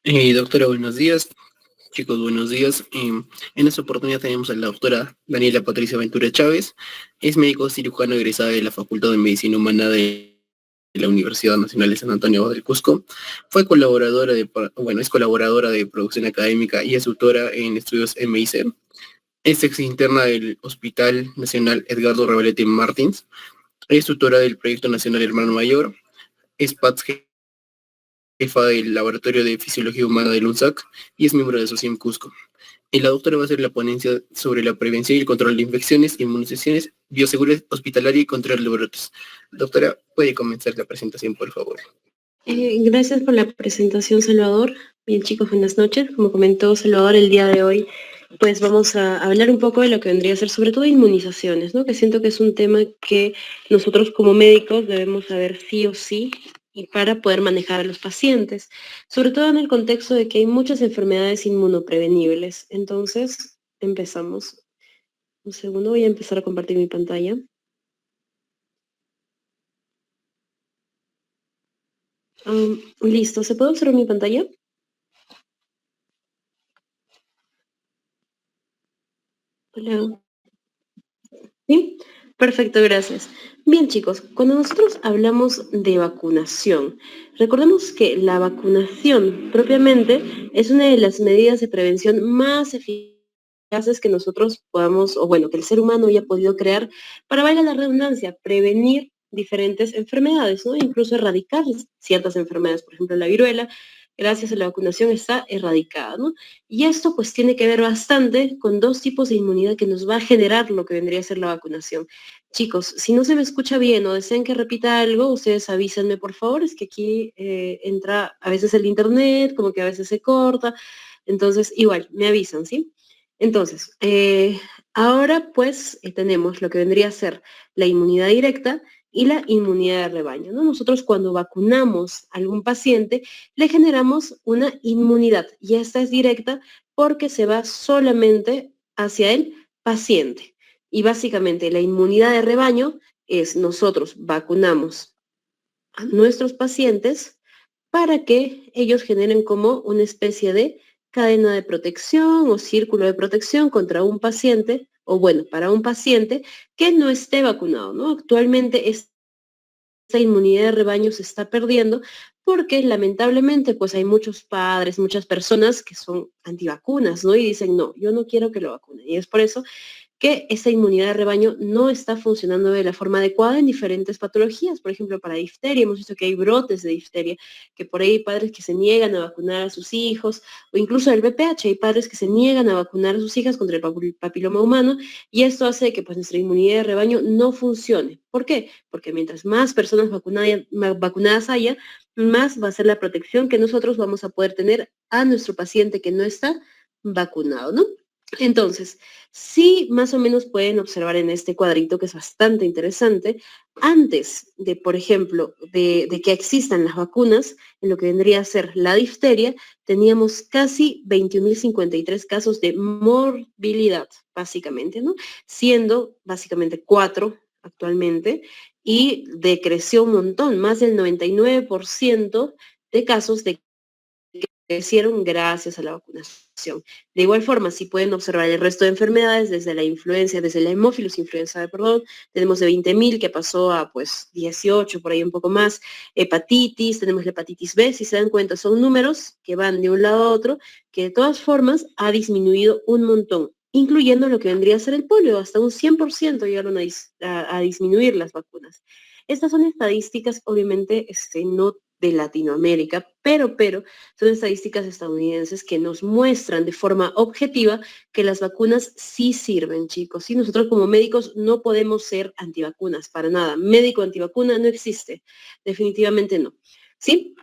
Doctora, buenos días. Chicos, buenos días. En esta oportunidad tenemos a la doctora Daniela Patricia Ventura Chávez. Es médico cirujano egresada de la Facultad de Medicina Humana de la Universidad Nacional de San Antonio del Cusco. Es colaboradora de producción académica y es tutora en estudios MIC. Es ex interna del Hospital Nacional Edgardo Revalete Martins. Es tutora del Proyecto Nacional Hermano Mayor. Es PATS jefa del Laboratorio de Fisiología Humana del UNSAC y es miembro de SOCIEM Cusco. Y la doctora va a hacer la ponencia sobre la prevención y el control de infecciones, inmunizaciones, bioseguridad hospitalaria y control de brotes. Doctora, puede comenzar la presentación, por favor. Gracias por la presentación, Salvador. Bien, chicos, buenas noches. Como comentó Salvador, el día de hoy, pues vamos a hablar un poco de lo que vendría a ser, sobre todo, inmunizaciones, ¿no? Que siento que es un tema que nosotros como médicos debemos saber sí o sí y para poder manejar a los pacientes, sobre todo en el contexto de que hay muchas enfermedades inmunoprevenibles. Entonces, empezamos. Un segundo, voy a empezar a compartir mi pantalla. Listo, ¿se puede observar mi pantalla? Hola. ¿Sí? Perfecto, gracias. Bien, chicos, cuando nosotros hablamos de vacunación, recordemos que la vacunación propiamente es una de las medidas de prevención más eficaces que nosotros podamos, o bueno, que el ser humano haya podido crear para, valga la redundancia, prevenir diferentes enfermedades, ¿no? Incluso erradicar ciertas enfermedades, por ejemplo, la viruela, gracias a la vacunación está erradicada, ¿no? Y esto pues tiene que ver bastante con dos tipos de inmunidad que nos va a generar lo que vendría a ser la vacunación. Chicos, si no se me escucha bien o desean que repita algo, ustedes avísenme por favor, es que aquí entra a veces el internet, como que a veces se corta, entonces igual, me avisan, ¿sí? Entonces, ahora pues tenemos lo que vendría a ser la inmunidad directa y la inmunidad de rebaño, ¿no? Nosotros cuando vacunamos a algún paciente, le generamos una inmunidad y esta es directa porque se va solamente hacia el paciente. Y básicamente la inmunidad de rebaño es nosotros vacunamos a nuestros pacientes para que ellos generen como una especie de cadena de protección o círculo de protección contra un paciente, o bueno, para un paciente que no esté vacunado, ¿no? Actualmente esta inmunidad de rebaño se está perdiendo porque lamentablemente pues hay muchos padres, muchas personas que son antivacunas, ¿no? Y dicen, no, yo no quiero que lo vacunen. Y es por eso que esa inmunidad de rebaño no está funcionando de la forma adecuada en diferentes patologías. Por ejemplo, para difteria, hemos visto que hay brotes de difteria, que por ahí hay padres que se niegan a vacunar a sus hijos, o incluso el VPH, hay padres que se niegan a vacunar a sus hijas contra el papiloma humano, y esto hace que pues, nuestra inmunidad de rebaño no funcione. ¿Por qué? Porque mientras más personas vacunadas haya, más va a ser la protección que nosotros vamos a poder tener a nuestro paciente que no está vacunado, ¿no? Entonces, sí, más o menos pueden observar en este cuadrito que es bastante interesante, antes de, por ejemplo, de que existan las vacunas, en lo que vendría a ser la difteria, teníamos casi 21.053 casos de morbilidad, básicamente, ¿no? Siendo básicamente 4 actualmente, y decreció un montón, más del 99% de casos de crecieron gracias a la vacunación. De igual forma, si pueden observar el resto de enfermedades, desde la influenza, desde la hemófilos influenza, perdón, tenemos de 20.000 que pasó a pues 18, por ahí un poco más, hepatitis, tenemos la hepatitis B, si se dan cuenta, son números que van de un lado a otro, que de todas formas ha disminuido un montón, incluyendo lo que vendría a ser el polio, hasta un 100% llegaron a disminuir las vacunas. Estas son estadísticas, obviamente, no de Latinoamérica, pero son estadísticas estadounidenses que nos muestran de forma objetiva que las vacunas sí sirven, chicos. Y nosotros como médicos no podemos ser antivacunas, para nada. Médico antivacuna no existe, definitivamente no. ¿Sí?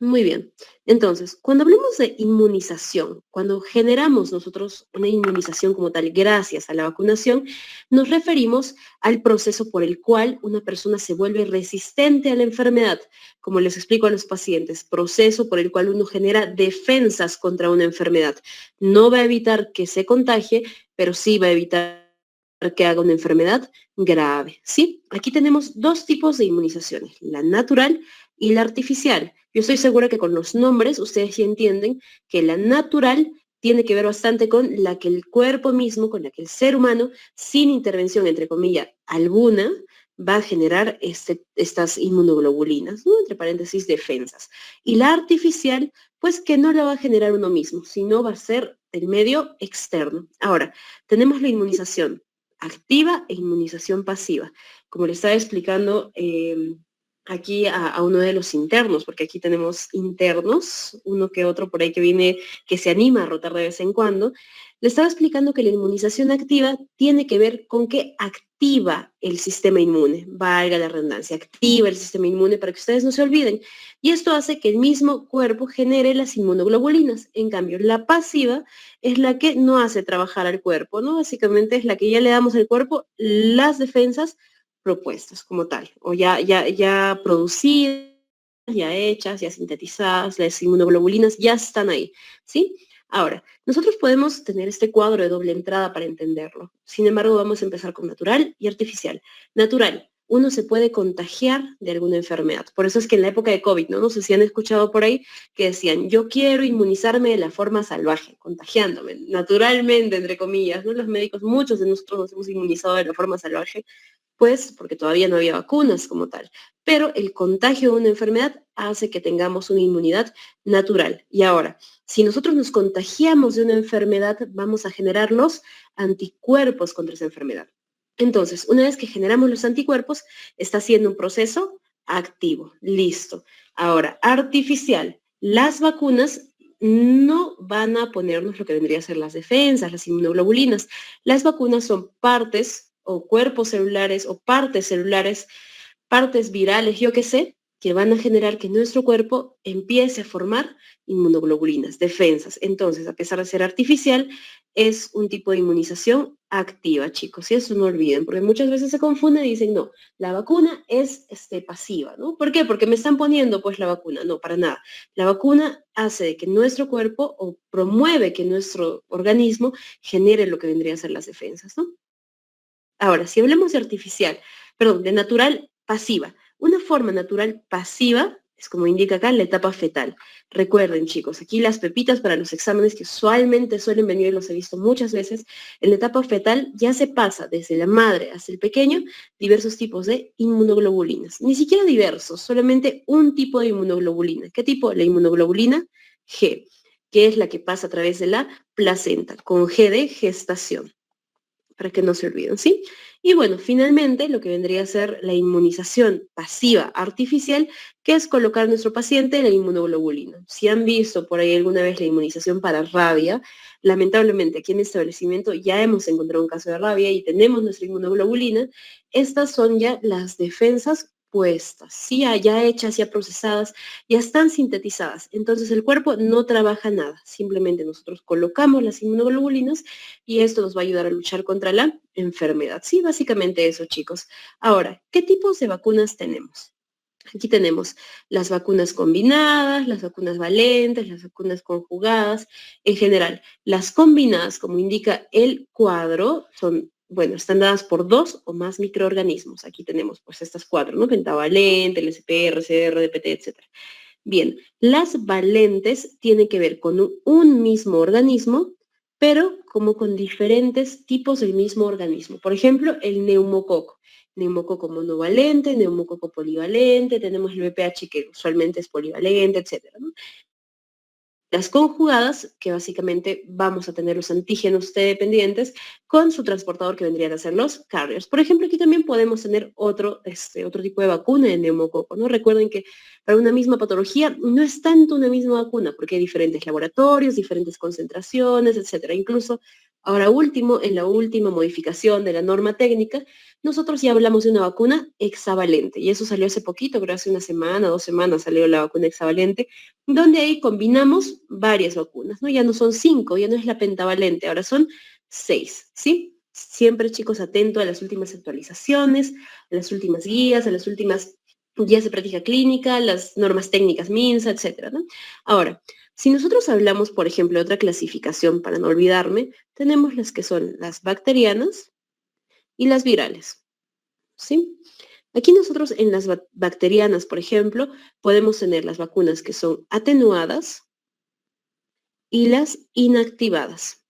Muy bien. Entonces, cuando hablamos de inmunización, cuando generamos nosotros una inmunización como tal gracias a la vacunación, nos referimos al proceso por el cual una persona se vuelve resistente a la enfermedad. Como les explico a los pacientes, proceso por el cual uno genera defensas contra una enfermedad. No va a evitar que se contagie, pero sí va a evitar que haga una enfermedad grave. ¿Sí? Aquí tenemos dos tipos de inmunizaciones, la natural y la artificial. Yo estoy segura que con los nombres ustedes sí entienden que la natural tiene que ver bastante con la que el cuerpo mismo, con la que el ser humano, sin intervención, entre comillas, alguna, va a generar estas inmunoglobulinas, ¿no? Entre paréntesis, defensas. Y la artificial, pues que no la va a generar uno mismo, sino va a ser del medio externo. Ahora, tenemos la inmunización activa e inmunización pasiva. Como le estaba explicando aquí a uno de los internos, porque aquí tenemos internos, uno que otro por ahí que viene, que se anima a rotar de vez en cuando, le estaba explicando que la inmunización activa tiene que ver con que activa el sistema inmune, valga la redundancia, activa el sistema inmune para que ustedes no se olviden. Y esto hace que el mismo cuerpo genere las inmunoglobulinas. En cambio, la pasiva es la que no hace trabajar al cuerpo, ¿no? Básicamente es la que ya le damos al cuerpo las defensas propuestas como tal, o ya producidas, ya hechas, ya sintetizadas, las inmunoglobulinas ya están ahí, ¿sí? Ahora, nosotros podemos tener este cuadro de doble entrada para entenderlo. Sin embargo, vamos a empezar con natural y artificial. Natural, uno se puede contagiar de alguna enfermedad. Por eso es que en la época de COVID, ¿no? No sé si han escuchado por ahí que decían, yo quiero inmunizarme de la forma salvaje, contagiándome, naturalmente, entre comillas, ¿no? Los médicos, muchos de nosotros nos hemos inmunizado de la forma salvaje, pues porque todavía no había vacunas como tal. Pero el contagio de una enfermedad hace que tengamos una inmunidad natural. Y ahora, si nosotros nos contagiamos de una enfermedad, vamos a generar los anticuerpos contra esa enfermedad. Entonces, una vez que generamos los anticuerpos, está haciendo un proceso activo. Listo. Ahora, artificial. Las vacunas no van a ponernos lo que vendría a ser las defensas, las inmunoglobulinas. Las vacunas son partes o cuerpos celulares o partes virales, yo qué sé, que van a generar que nuestro cuerpo empiece a formar inmunoglobulinas, defensas. Entonces, a pesar de ser artificial, es un tipo de inmunización activa, chicos. Y eso no olviden, porque muchas veces se confunden y dicen, no, la vacuna es pasiva, ¿no? ¿Por qué? Porque me están poniendo pues la vacuna. No, para nada. La vacuna hace de que nuestro cuerpo o promueve que nuestro organismo genere lo que vendría a ser las defensas, ¿no? Ahora, si hablamos de artificial, perdón, de natural pasiva, una forma natural pasiva es como indica acá la etapa fetal. Recuerden, chicos, aquí las pepitas para los exámenes que usualmente suelen venir, y los he visto muchas veces, en la etapa fetal ya se pasa desde la madre hasta el pequeño diversos tipos de inmunoglobulinas. Ni siquiera diversos, solamente un tipo de inmunoglobulina. ¿Qué tipo? La inmunoglobulina G, que es la que pasa a través de la placenta, con G de gestación, para que no se olviden, ¿sí? Y bueno, finalmente lo que vendría a ser la inmunización pasiva artificial, que es colocar a nuestro paciente la inmunoglobulina. Si han visto por ahí alguna vez la inmunización para rabia, lamentablemente aquí en el establecimiento ya hemos encontrado un caso de rabia y tenemos nuestra inmunoglobulina. Estas son ya las defensas puestas, ¿sí? Ya hechas, ya procesadas, ya están sintetizadas. Entonces el cuerpo no trabaja nada, simplemente nosotros colocamos las inmunoglobulinas y esto nos va a ayudar a luchar contra la enfermedad. Sí, básicamente eso, chicos. Ahora, ¿qué tipos de vacunas tenemos? Aquí tenemos las vacunas combinadas, las vacunas valentes, las vacunas conjugadas. En general, las combinadas, como indica el cuadro, son, bueno, están dadas por 2 o más microorganismos. Aquí tenemos pues estas 4, ¿no? Pentavalente, el SPR, CR, DPT, etc. Bien, las valentes tienen que ver con un mismo organismo, pero como con diferentes tipos del mismo organismo. Por ejemplo, el neumococo monovalente, neumococo polivalente, tenemos el VPH que usualmente es polivalente, etcétera, ¿no? Las conjugadas, que básicamente vamos a tener los antígenos T dependientes con su transportador que vendrían a ser los carriers. Por ejemplo, aquí también podemos tener otro tipo de vacuna de neumococo, ¿no? Recuerden que para una misma patología no es tanto una misma vacuna, porque hay diferentes laboratorios, diferentes concentraciones, etcétera. Incluso ahora último, en la última modificación de la norma técnica, nosotros ya hablamos de una vacuna hexavalente, y eso salió hace poquito, creo hace una semana, 2 semanas salió la vacuna hexavalente, donde ahí combinamos varias vacunas, ¿no? Ya no son 5, ya no es la pentavalente, ahora son 6, ¿sí? Siempre, chicos, atentos a las últimas actualizaciones, a las últimas guías, a las últimas guías de práctica clínica, las normas técnicas MINSA, etcétera, ¿no? Ahora, si nosotros hablamos, por ejemplo, de otra clasificación, para no olvidarme, tenemos las que son las bacterianas y las virales, ¿sí? Aquí nosotros en las bacterianas, por ejemplo, podemos tener las vacunas que son atenuadas y las inactivadas.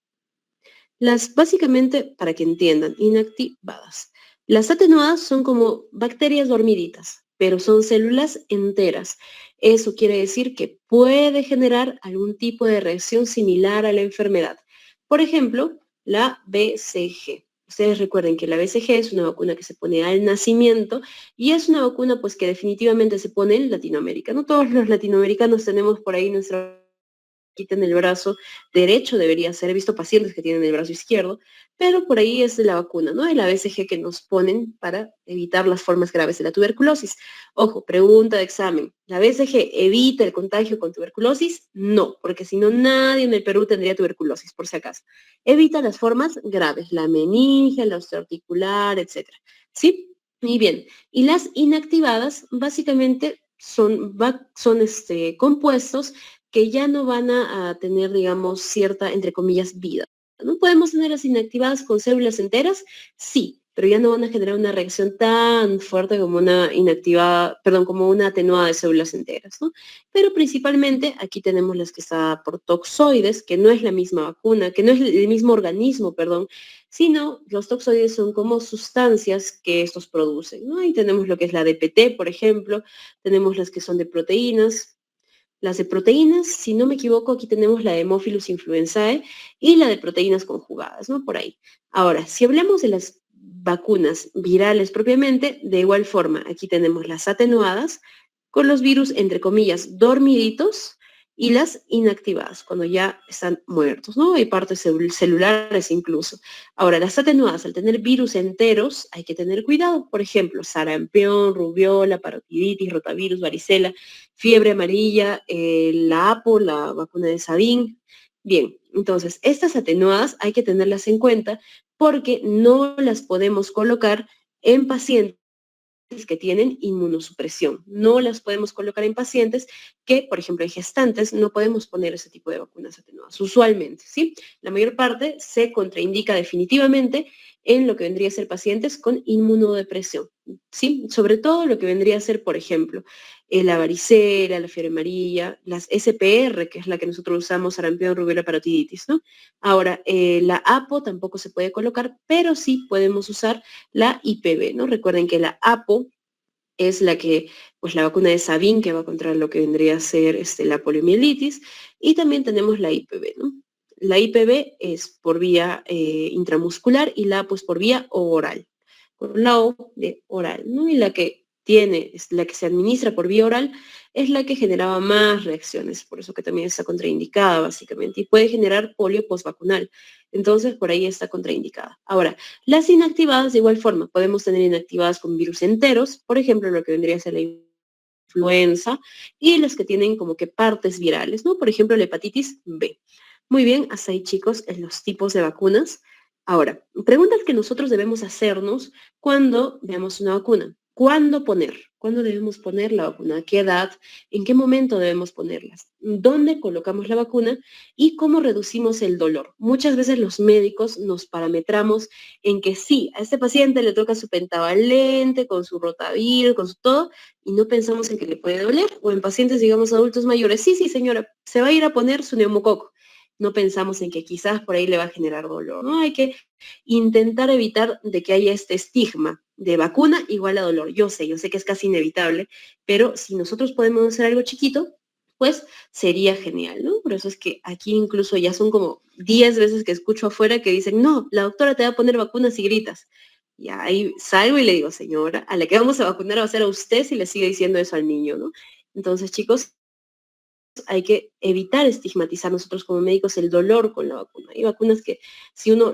Las, básicamente, para que entiendan, inactivadas. Las atenuadas son como bacterias dormiditas, pero son células enteras. Eso quiere decir que puede generar algún tipo de reacción similar a la enfermedad. Por ejemplo, la BCG. Ustedes recuerden que la BCG es una vacuna que se pone al nacimiento y es una vacuna pues que definitivamente se pone en Latinoamérica. No todos los latinoamericanos tenemos por ahí nuestra quiten el brazo derecho, debería ser, he visto pacientes que tienen el brazo izquierdo, pero por ahí es de la vacuna, ¿no? El ABCG que nos ponen para evitar las formas graves de la tuberculosis. Ojo, pregunta de examen, ¿la ABCG evita el contagio con tuberculosis? No, porque si no nadie en el Perú tendría tuberculosis, por si acaso. Evita las formas graves, la meninge, la osteoarticular, etcétera. ¿Sí? Y bien, y las inactivadas básicamente son compuestos que ya no van a tener, digamos, cierta, entre comillas, vida. ¿No podemos tenerlas inactivadas con células enteras? Sí, pero ya no van a generar una reacción tan fuerte como una inactivada, perdón, como una atenuada de células enteras, ¿no? Pero principalmente aquí tenemos las que está por toxoides, que no es la misma vacuna, que no es el mismo organismo, perdón, sino los toxoides son como sustancias que estos producen, ¿no? Ahí tenemos lo que es la DPT, por ejemplo, tenemos las que son de proteínas, las de proteínas, si no me equivoco, aquí tenemos la de Haemophilus influenzae y la de proteínas conjugadas, ¿no? Por ahí. Ahora, si hablamos de las vacunas virales propiamente, de igual forma, aquí tenemos las atenuadas con los virus, entre comillas, dormiditos y las inactivadas, cuando ya están muertos, ¿no? Hay partes celulares incluso. Ahora, las atenuadas, al tener virus enteros, hay que tener cuidado. Por ejemplo, sarampión, rubiola, parotiditis, rotavirus, varicela, fiebre amarilla, la APO, la vacuna de Sabin. Bien, entonces, estas atenuadas hay que tenerlas en cuenta porque no las podemos colocar en pacientes que tienen inmunosupresión. No las podemos colocar en pacientes que, por ejemplo, en gestantes, no podemos poner ese tipo de vacunas atenuadas, usualmente, ¿sí? La mayor parte se contraindica definitivamente en lo que vendría a ser pacientes con inmunodepresión, ¿sí? Sobre todo lo que vendría a ser, por ejemplo, la varicela, la fiebre amarilla, las SPR, que es la que nosotros usamos, sarampión, rubiola, parotiditis, ¿no? Ahora, la APO tampoco se puede colocar, pero sí podemos usar la IPV, ¿no? Recuerden que la APO es la que, pues la vacuna de Sabin, que va contra lo que vendría a ser la poliomielitis, y también tenemos la IPV, ¿no? La IPV es por vía intramuscular y la APO es por vía oral, con la O de oral, ¿no? Y la que es la que se administra por vía oral, es la que generaba más reacciones, por eso que también está contraindicada básicamente, y puede generar polio postvacunal. Entonces, por ahí está contraindicada. Ahora, las inactivadas, de igual forma, podemos tener inactivadas con virus enteros, por ejemplo, lo que vendría a ser la influenza, y las que tienen como que partes virales, ¿no? Por ejemplo, la hepatitis B. Muy bien, hasta ahí, chicos, en los tipos de vacunas. Ahora, preguntas que nosotros debemos hacernos cuando veamos una vacuna. ¿Cuándo poner? ¿Cuándo debemos poner la vacuna? ¿A qué edad? ¿En qué momento debemos ponerlas? ¿Dónde colocamos la vacuna? ¿Y cómo reducimos el dolor? Muchas veces los médicos nos parametramos en que sí, a este paciente le toca su pentavalente, con su rotavirus, con su todo, y no pensamos en que le puede doler. O en pacientes, digamos, adultos mayores, sí, sí, señora, se va a ir a poner su neumococo. No pensamos en que quizás por ahí le va a generar dolor, ¿no? Hay que intentar evitar de que haya este estigma de vacuna igual a dolor. Yo sé que es casi inevitable, pero si nosotros podemos hacer algo chiquito, pues sería genial, ¿no? Por eso es que aquí incluso ya son como 10 veces que escucho afuera que dicen, no, la doctora te va a poner vacunas y gritas. Y ahí salgo y le digo, señora, a la que vamos a vacunar va a ser a usted si le sigue diciendo eso al niño, ¿no? Entonces, chicos, hay que evitar estigmatizar nosotros como médicos el dolor con la vacuna. Hay vacunas que si uno,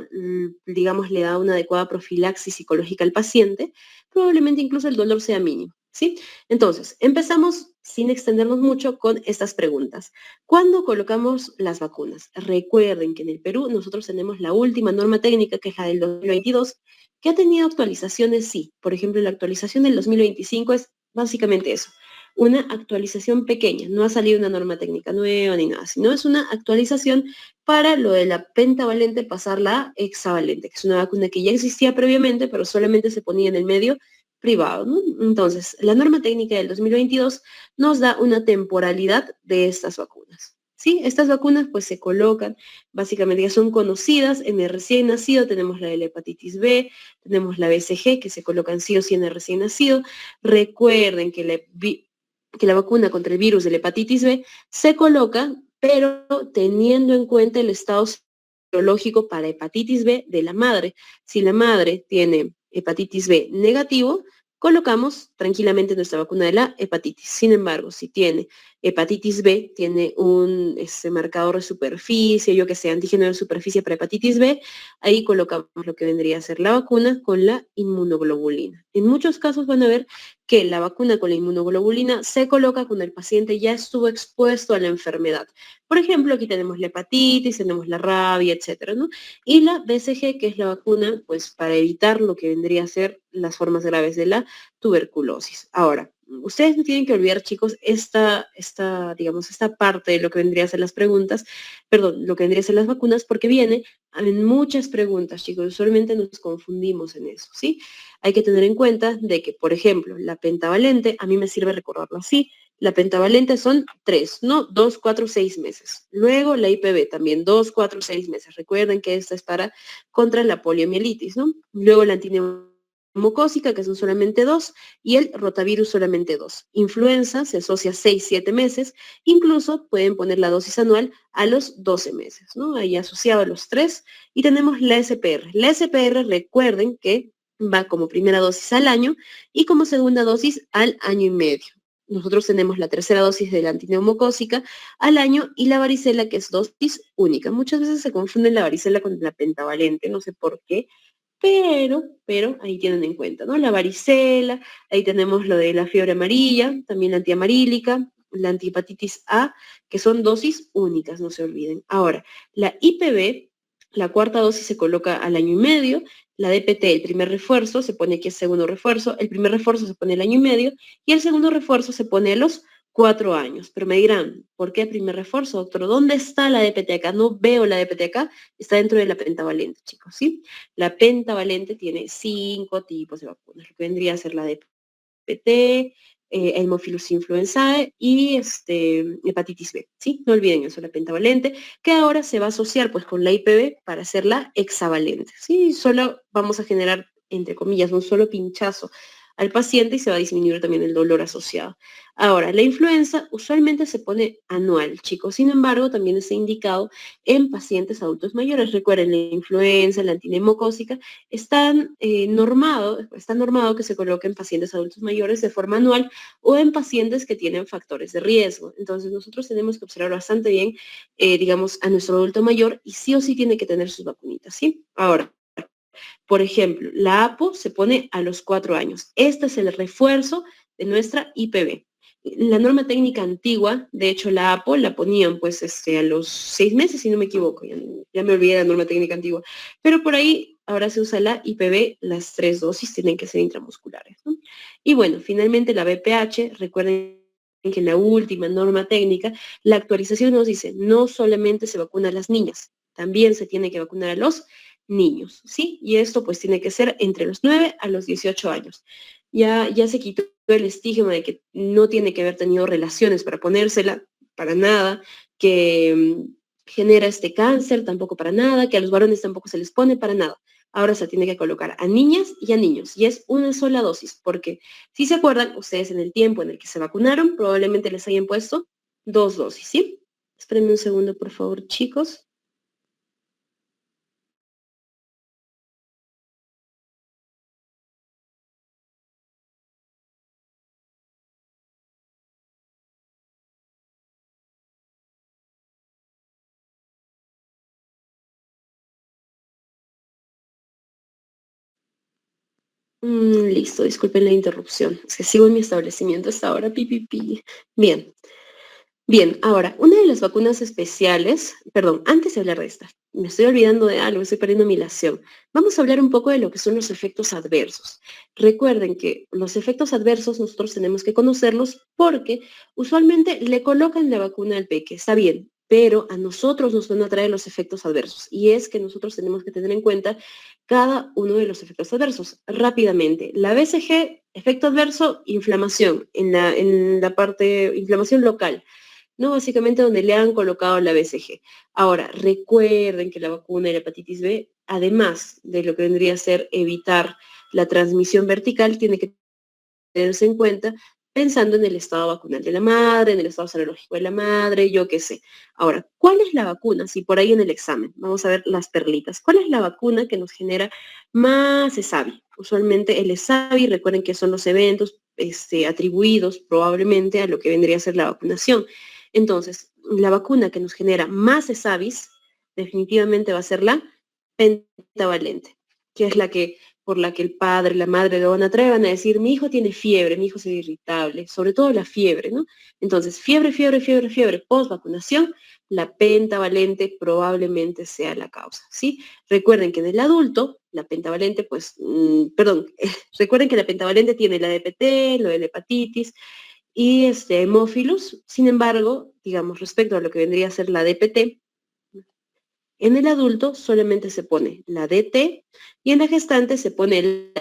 digamos, le da una adecuada profilaxis psicológica al paciente, probablemente incluso el dolor sea mínimo, ¿sí? Entonces, empezamos sin extendernos mucho con estas preguntas. ¿Cuándo colocamos las vacunas? Recuerden que en el Perú nosotros tenemos la última norma técnica, que es la del 2022, que ha tenido actualizaciones, sí. Por ejemplo, la actualización del 2025 es básicamente eso, una actualización pequeña, no ha salido una norma técnica nueva ni nada, sino es una actualización para lo de la pentavalente pasarla a hexavalente, que es una vacuna que ya existía previamente, pero solamente se ponía en el medio privado, ¿no? Entonces, la norma técnica del 2022 nos da una temporalidad de estas vacunas. ¿Sí? Estas vacunas pues se colocan, básicamente ya son conocidas en el recién nacido, tenemos la de la hepatitis B, tenemos la BCG que se colocan sí o sí en el recién nacido. Recuerden que la vacuna contra el virus de la hepatitis B se coloca, pero teniendo en cuenta el estado serológico para hepatitis B de la madre. Si la madre tiene hepatitis B negativo, colocamos tranquilamente nuestra vacuna de la hepatitis. Sin embargo, si tiene hepatitis B, tiene un marcador de superficie, yo que sé, antígeno de superficie para hepatitis B, ahí colocamos lo que vendría a ser la vacuna con la inmunoglobulina. En muchos casos van a ver que la vacuna con la inmunoglobulina se coloca cuando el paciente ya estuvo expuesto a la enfermedad. Por ejemplo, aquí tenemos la hepatitis, tenemos la rabia, etcétera, ¿no? Y la BCG, que es la vacuna, pues para evitar lo que vendría a ser las formas graves de la tuberculosis. Ahora, ustedes no tienen que olvidar, chicos, digamos, esta parte de lo que vendría a ser las preguntas, perdón, lo que vendría a ser las vacunas, porque viene en muchas preguntas, chicos, usualmente nos confundimos en eso, ¿sí? Hay que tener en cuenta de que, por ejemplo, la pentavalente, a mí me sirve recordarlo así, la pentavalente son 3, ¿no? 2, 4, 6 meses. Luego la IPV también, 2, 4, 6 meses. Recuerden que esta es para contra la poliomielitis, ¿no? Luego la antineumocócica, que son solamente 2, y el rotavirus solamente 2. Influenza se asocia 6, 7 meses, incluso pueden poner la dosis anual a los 12 meses, ¿no? Ahí asociado a los 3. Y tenemos la SPR. La SPR, recuerden que va como primera dosis al año y como segunda dosis al año y medio. Nosotros tenemos la tercera dosis de la antineumocócica al año y la varicela, que es dosis única. Muchas veces se confunde la varicela con la pentavalente, no sé por qué, pero ahí tienen en cuenta, ¿no? La varicela, ahí tenemos lo de la fiebre amarilla, también la antiamarílica, la antihepatitis A, que son dosis únicas, no se olviden. Ahora, la IPV, la cuarta dosis se coloca al año y medio, la DPT, el primer refuerzo, se pone aquí el segundo refuerzo, el primer refuerzo se pone al año y medio y el segundo refuerzo se pone a los 4 años. Pero me dirán, ¿por qué primer refuerzo, doctor? ¿Dónde está la DPT acá? No veo la DPT acá, está dentro de la pentavalente, chicos, ¿sí? La pentavalente tiene 5 tipos de vacunas, lo que vendría a ser la DPT, Haemophilus influenzae y hepatitis B, ¿sí? No olviden eso, la pentavalente, que ahora se va a asociar pues con la IPV para hacer la hexavalente, ¿sí? Solo vamos a generar, entre comillas, un solo pinchazo al paciente y se va a disminuir también el dolor asociado. Ahora, la influenza usualmente se pone anual, chicos, sin embargo, también está indicado en pacientes adultos mayores. Recuerden, la influenza, la antineumocócica, está normado que se coloque en pacientes adultos mayores de forma anual o en pacientes que tienen factores de riesgo. Entonces, nosotros tenemos que observar bastante bien, digamos, a nuestro adulto mayor y sí o sí tiene que tener sus vacunitas, ¿sí? Ahora, por ejemplo, la APO se pone a los 4 años. Este es el refuerzo de nuestra IPV. La norma técnica antigua, de hecho la APO la ponían pues a los 6 meses, si no me equivoco, ya me olvidé de la norma técnica antigua, pero por ahí ahora se usa la IPV, las 3 dosis tienen que ser intramusculares, ¿no? Y bueno, finalmente la BPH, recuerden que en la última norma técnica, la actualización nos dice, no solamente se vacuna a las niñas, también se tiene que vacunar a los niños, ¿sí? Y esto pues tiene que ser entre los 9 a los 18 años. Ya se quitó el estigma de que no tiene que haber tenido relaciones para ponérsela, para nada, que genera este cáncer, tampoco para nada, que a los varones tampoco se les pone para nada. Ahora se tiene que colocar a niñas y a niños, y es una sola dosis, porque si se acuerdan, ustedes en el tiempo en el que se vacunaron, probablemente les hayan puesto 2 dosis, ¿sí? Espérenme un segundo, por favor, chicos. Listo, disculpen la interrupción. Es que sigo en mi establecimiento hasta ahora, pi. Bien, bien, ahora, una de las vacunas especiales, perdón, antes de hablar de esta, me estoy olvidando de algo, estoy perdiendo mi ilación. Vamos a hablar un poco de lo que son los efectos adversos. Recuerden que los efectos adversos nosotros tenemos que conocerlos porque usualmente le colocan la vacuna al peque, está bien, pero a nosotros nos van a traer los efectos adversos. Y es que nosotros tenemos que tener en cuenta cada uno de los efectos adversos. Rápidamente, la BCG, efecto adverso, inflamación, en la parte, inflamación local, ¿no? Básicamente donde le han colocado la BCG. Ahora, recuerden que la vacuna de la hepatitis B, además de lo que vendría a ser evitar la transmisión vertical, tiene que tenerse en cuenta pensando en el estado vacunal de la madre, en el estado serológico de la madre, yo qué sé. Ahora, ¿cuál es la vacuna? Si por ahí en el examen, vamos a ver las perlitas. ¿Cuál es la vacuna que nos genera más ESAVI? Usualmente el ESAVI, recuerden que son los eventos atribuidos probablemente a lo que vendría a ser la vacunación. Entonces, la vacuna que nos genera más ESAVIs definitivamente va a ser la pentavalente, que es la que por la que el padre, la madre lo van a traer, van a decir, mi hijo tiene fiebre, mi hijo se ve irritable, sobre todo la fiebre, ¿no? Entonces, fiebre, post vacunación, la pentavalente probablemente sea la causa, ¿sí? Recuerden que en el adulto, la pentavalente, pues, recuerden que la pentavalente tiene la DPT, lo de la hepatitis y hemófilos, sin embargo, digamos, respecto a lo que vendría a ser la DPT, en el adulto solamente se pone la DT y en la gestante se pone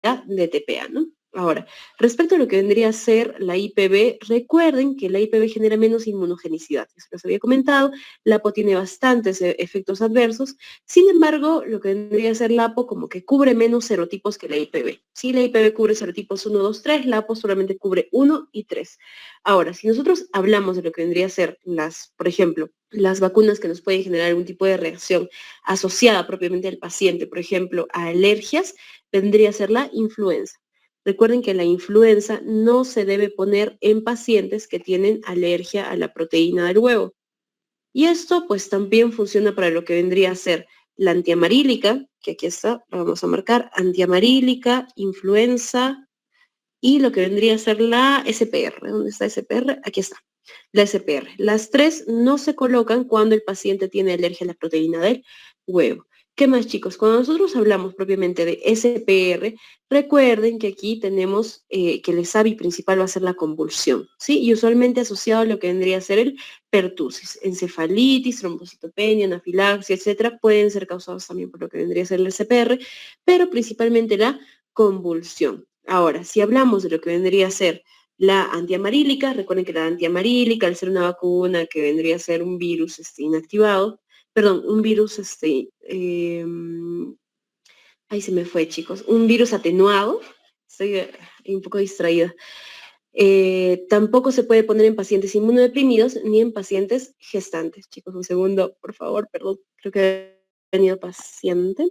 la DTPA, ¿no? Ahora, respecto a lo que vendría a ser la IPV, recuerden que la IPV genera menos inmunogenicidad. Eso les había comentado. La APO tiene bastantes efectos adversos. Sin embargo, lo que vendría a ser la APO como que cubre menos serotipos que la IPV. Sí, la IPV cubre serotipos 1, 2, 3, la APO solamente cubre 1 y 3. Ahora, si nosotros hablamos de lo que vendría a ser por ejemplo, las vacunas que nos pueden generar algún tipo de reacción asociada propiamente al paciente, por ejemplo, a alergias, vendría a ser la influenza. Recuerden que la influenza no se debe poner en pacientes que tienen alergia a la proteína del huevo. Y esto pues también funciona para lo que vendría a ser la antiamarílica, que aquí está, la vamos a marcar, antiamarílica, influenza y lo que vendría a ser la SPR. ¿Dónde está SPR? Aquí está, la SPR. Las tres no se colocan cuando el paciente tiene alergia a la proteína del huevo. ¿Qué más, chicos? Cuando nosotros hablamos propiamente de SPR, recuerden que aquí tenemos que el ESAVI principal va a ser la convulsión, ¿sí? Y usualmente asociado a lo que vendría a ser el pertusis, encefalitis, trombocitopenia, anafilaxia, etcétera, pueden ser causados también por lo que vendría a ser el SPR, pero principalmente la convulsión. Ahora, si hablamos de lo que vendría a ser la antiamarílica, recuerden que la antiamarílica, al ser una vacuna que vendría a ser un virus inactivado, perdón, un virus, ahí se me fue, chicos, un virus atenuado, estoy un poco distraída. Tampoco se puede poner en pacientes inmunodeprimidos ni en pacientes gestantes. Chicos, un segundo, por favor, perdón, creo que he tenido paciente.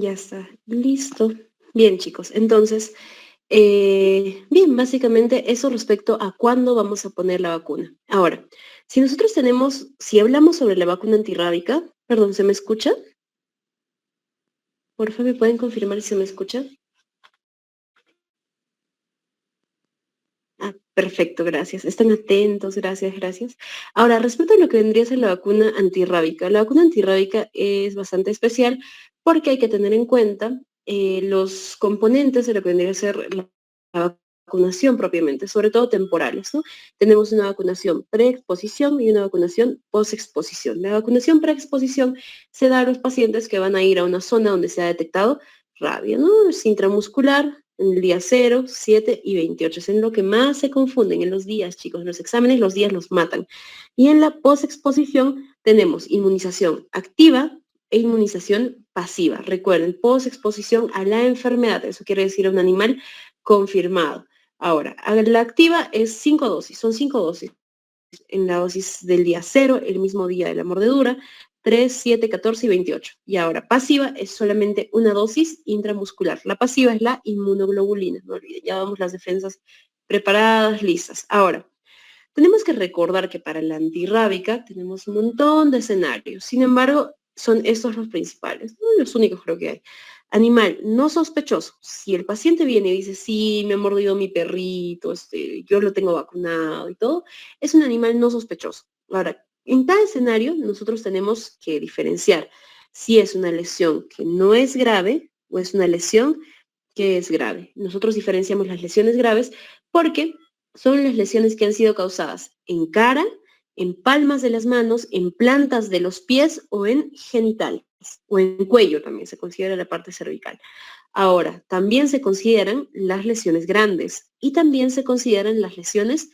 Ya está, listo. Bien, chicos, entonces, bien, básicamente eso respecto a cuándo vamos a poner la vacuna. Ahora, si hablamos sobre la vacuna antirrábica, perdón, ¿se me escucha? Por favor, ¿me pueden confirmar si se me escucha? Ah, perfecto, gracias. Están atentos, gracias, gracias. Ahora, respecto a lo que vendría a ser la vacuna antirrábica es bastante especial porque hay que tener en cuenta los componentes de lo que vendría a ser la vacunación propiamente, sobre todo temporales, ¿no? Tenemos una vacunación preexposición y una vacunación postexposición. La vacunación preexposición se da a los pacientes que van a ir a una zona donde se ha detectado rabia, ¿no? Es intramuscular, en el día 0, 7 y 28. Es en lo que más se confunden en los días, chicos. En los exámenes los días los matan. Y en la postexposición tenemos inmunización activa e inmunización pasiva. Recuerden, postexposición a la enfermedad. Eso quiere decir a un animal confirmado. Ahora, la activa es 5 dosis. Son 5 dosis en la dosis del día 0, el mismo día de la mordedura, 3, 7, 14 y 28. Y ahora, pasiva es solamente una dosis intramuscular. La pasiva es la inmunoglobulina, no olviden, ya vamos las defensas preparadas, listas. Ahora, tenemos que recordar que para la antirrábica tenemos un montón de escenarios. Sin embargo, son estos los principales, ¿no? Los únicos creo que hay. Animal no sospechoso. Si el paciente viene y dice, sí, me ha mordido mi perrito, yo lo tengo vacunado y todo, es un animal no sospechoso. Ahora, en cada escenario nosotros tenemos que diferenciar si es una lesión que no es grave o es una lesión que es grave. Nosotros diferenciamos las lesiones graves porque son las lesiones que han sido causadas en cara, en palmas de las manos, en plantas de los pies o en genitales, o en cuello también se considera la parte cervical. Ahora, también se consideran las lesiones grandes y también se consideran las lesiones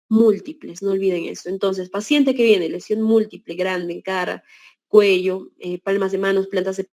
múltiples, no olviden eso. Entonces, paciente que viene, lesión múltiple, grande en cara, cuello, palmas de manos, plantas de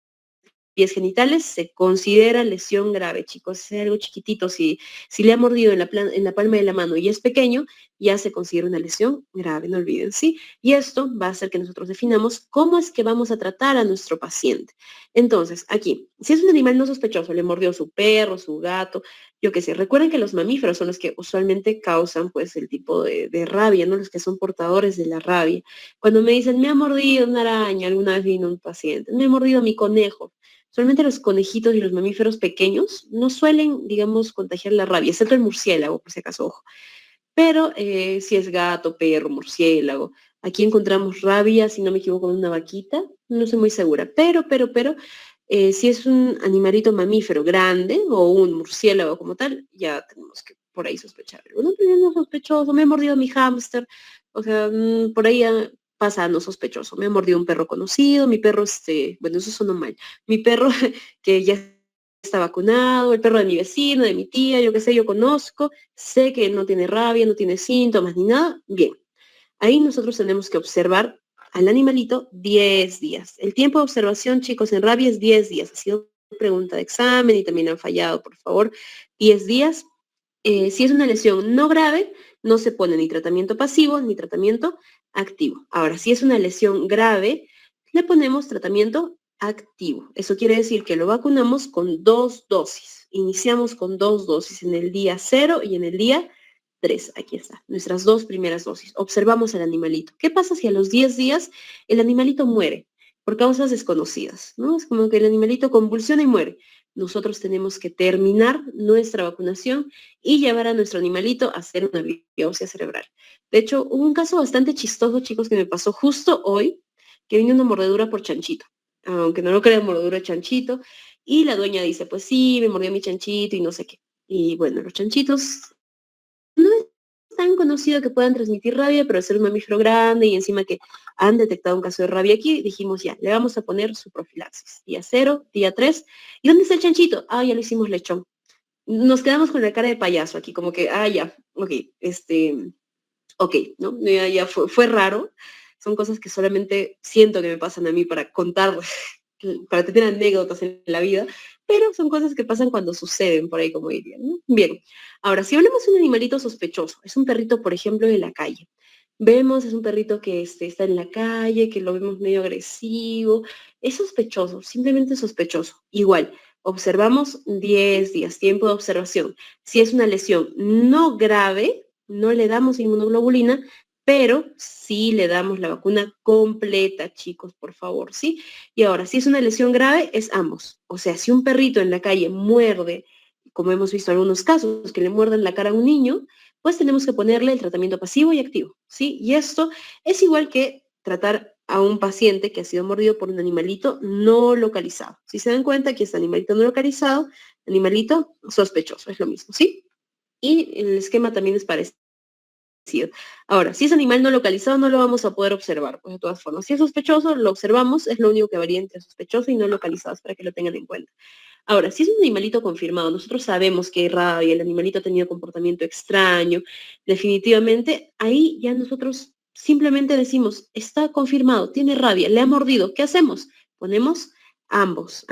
pies genitales, se considera lesión grave, chicos. Es algo chiquitito. Si le ha mordido en la palma de la mano y es pequeño, ya se considera una lesión grave, no olviden, ¿sí? Y esto va a hacer que nosotros definamos cómo es que vamos a tratar a nuestro paciente. Entonces, aquí, si es un animal no sospechoso, le mordió su perro, su gato, yo qué sé, recuerden que los mamíferos son los que usualmente causan pues el tipo de rabia, ¿no? Los que son portadores de la rabia. Cuando me dicen, me ha mordido una araña, alguna vez vino un paciente, me ha mordido mi conejo. Solamente los conejitos y los mamíferos pequeños no suelen, digamos, contagiar la rabia, excepto el murciélago, por si acaso, ojo. Pero si es gato, perro, murciélago, aquí encontramos rabia, si no me equivoco, en una vaquita, no estoy muy segura. Pero, si es un animalito mamífero grande o un murciélago como tal, ya tenemos que por ahí sospechar. No, pero no sospechoso, me ha mordido mi hámster, o sea, por ahí pasa no sospechoso. Me ha mordido un perro conocido, mi perro, bueno, eso sonó mal. Mi perro que ya está vacunado, el perro de mi vecino, de mi tía, yo qué sé, yo conozco, sé que no tiene rabia, no tiene síntomas ni nada. Bien, ahí nosotros tenemos que observar al animalito 10 días. El tiempo de observación, chicos, en rabia es 10 días. Ha sido pregunta de examen y también han fallado, por favor. 10 días. Si es una lesión no grave, no se pone ni tratamiento pasivo ni tratamiento activo. Ahora, si es una lesión grave, le ponemos tratamiento activo. Eso quiere decir que lo vacunamos con 2 dosis. Iniciamos con 2 dosis en el día 0 y en el día 3. Aquí está, nuestras 2 primeras dosis. Observamos al animalito. ¿Qué pasa si a los 10 días el animalito muere por causas desconocidas? ¿No? Es como que el animalito convulsiona y muere. Nosotros tenemos que terminar nuestra vacunación y llevar a nuestro animalito a hacer una biopsia cerebral. De hecho, hubo un caso bastante chistoso, chicos, que me pasó justo hoy, que vino una mordedura por chanchito, aunque no lo crean, mordedura de chanchito, y la dueña dice, pues sí, me mordió mi chanchito y no sé qué. Y bueno, los chanchitos no es tan conocido que puedan transmitir rabia, pero al ser un mamífero grande y encima que han detectado un caso de rabia aquí, dijimos ya, le vamos a poner su profilaxis. Día 0, día 3. ¿Y dónde está el chanchito? Ah, ya lo hicimos lechón. Nos quedamos con la cara de payaso aquí, como que, ya, ok, ok, ¿no? Ya fue raro. Son cosas que solamente siento que me pasan a mí para contar, para tener anécdotas en la vida, pero son cosas que pasan cuando suceden, por ahí como dirían, ¿no? Bien, ahora, si hablamos de un animalito sospechoso, es un perrito, por ejemplo, de la calle. Vemos, es un perrito que está en la calle, que lo vemos medio agresivo, es sospechoso, simplemente sospechoso. Igual, observamos 10 días, tiempo de observación. Si es una lesión no grave, no le damos inmunoglobulina, pero sí le damos la vacuna completa, chicos, por favor, ¿sí? Y ahora, si es una lesión grave, es ambos. O sea, si un perrito en la calle muerde, como hemos visto en algunos casos, que le muerden la cara a un niño, pues tenemos que ponerle el tratamiento pasivo y activo, ¿sí? Y esto es igual que tratar a un paciente que ha sido mordido por un animalito no localizado. Si se dan cuenta, aquí está animalito no localizado, animalito sospechoso, es lo mismo, ¿sí? Y el esquema también es parecido. Ahora, si es animal no localizado, no lo vamos a poder observar, pues de todas formas. Si es sospechoso, lo observamos, es lo único que varía entre sospechoso y no localizado, para que lo tengan en cuenta. Ahora, si es un animalito confirmado, nosotros sabemos que hay rabia, el animalito ha tenido comportamiento extraño, definitivamente, ahí ya nosotros simplemente decimos, está confirmado, tiene rabia, le ha mordido, ¿qué hacemos? Ponemos ambos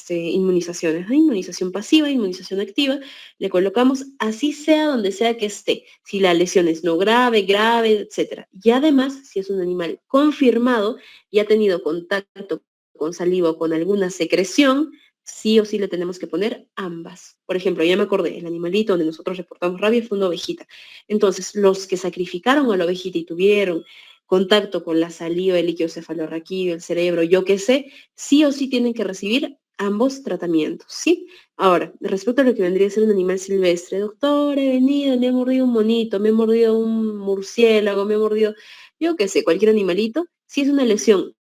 inmunizaciones, ¿no? Inmunización pasiva, inmunización activa, le colocamos así sea donde sea que esté, si la lesión es no grave, grave, etcétera. Y además, si es un animal confirmado y ha tenido contacto con saliva o con alguna secreción, sí o sí le tenemos que poner ambas. Por ejemplo, ya me acordé, el animalito donde nosotros reportamos rabia fue una ovejita. Entonces, los que sacrificaron a la ovejita y tuvieron contacto con la saliva, el líquido cefalorraquídeo, el cerebro, yo qué sé, sí o sí tienen que recibir ambos tratamientos, ¿sí? Ahora, respecto a lo que vendría a ser un animal silvestre, doctor, he venido, me he mordido un monito, me he mordido un murciélago, me he mordido, yo qué sé, cualquier animalito, si es una lesión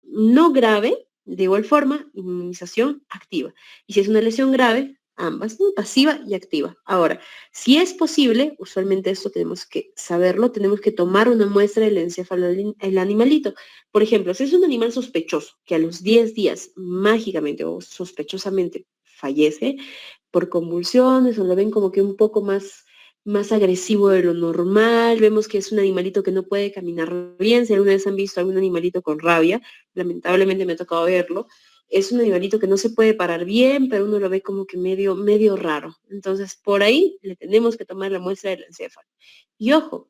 no grave, de igual forma, inmunización activa. Y si es una lesión grave, ambas, ¿no? Pasiva y activa. Ahora, si es posible, usualmente esto tenemos que saberlo, tenemos que tomar una muestra del encéfalo del animalito. Por ejemplo, si es un animal sospechoso que a los 10 días mágicamente o sospechosamente fallece por convulsiones o lo ven como que un poco más agresivo de lo normal, vemos que es un animalito que no puede caminar bien, si alguna vez han visto algún animalito con rabia, lamentablemente me ha tocado verlo, es un animalito que no se puede parar bien, pero uno lo ve como que medio raro. Entonces, por ahí le tenemos que tomar la muestra del encéfalo. Y ojo,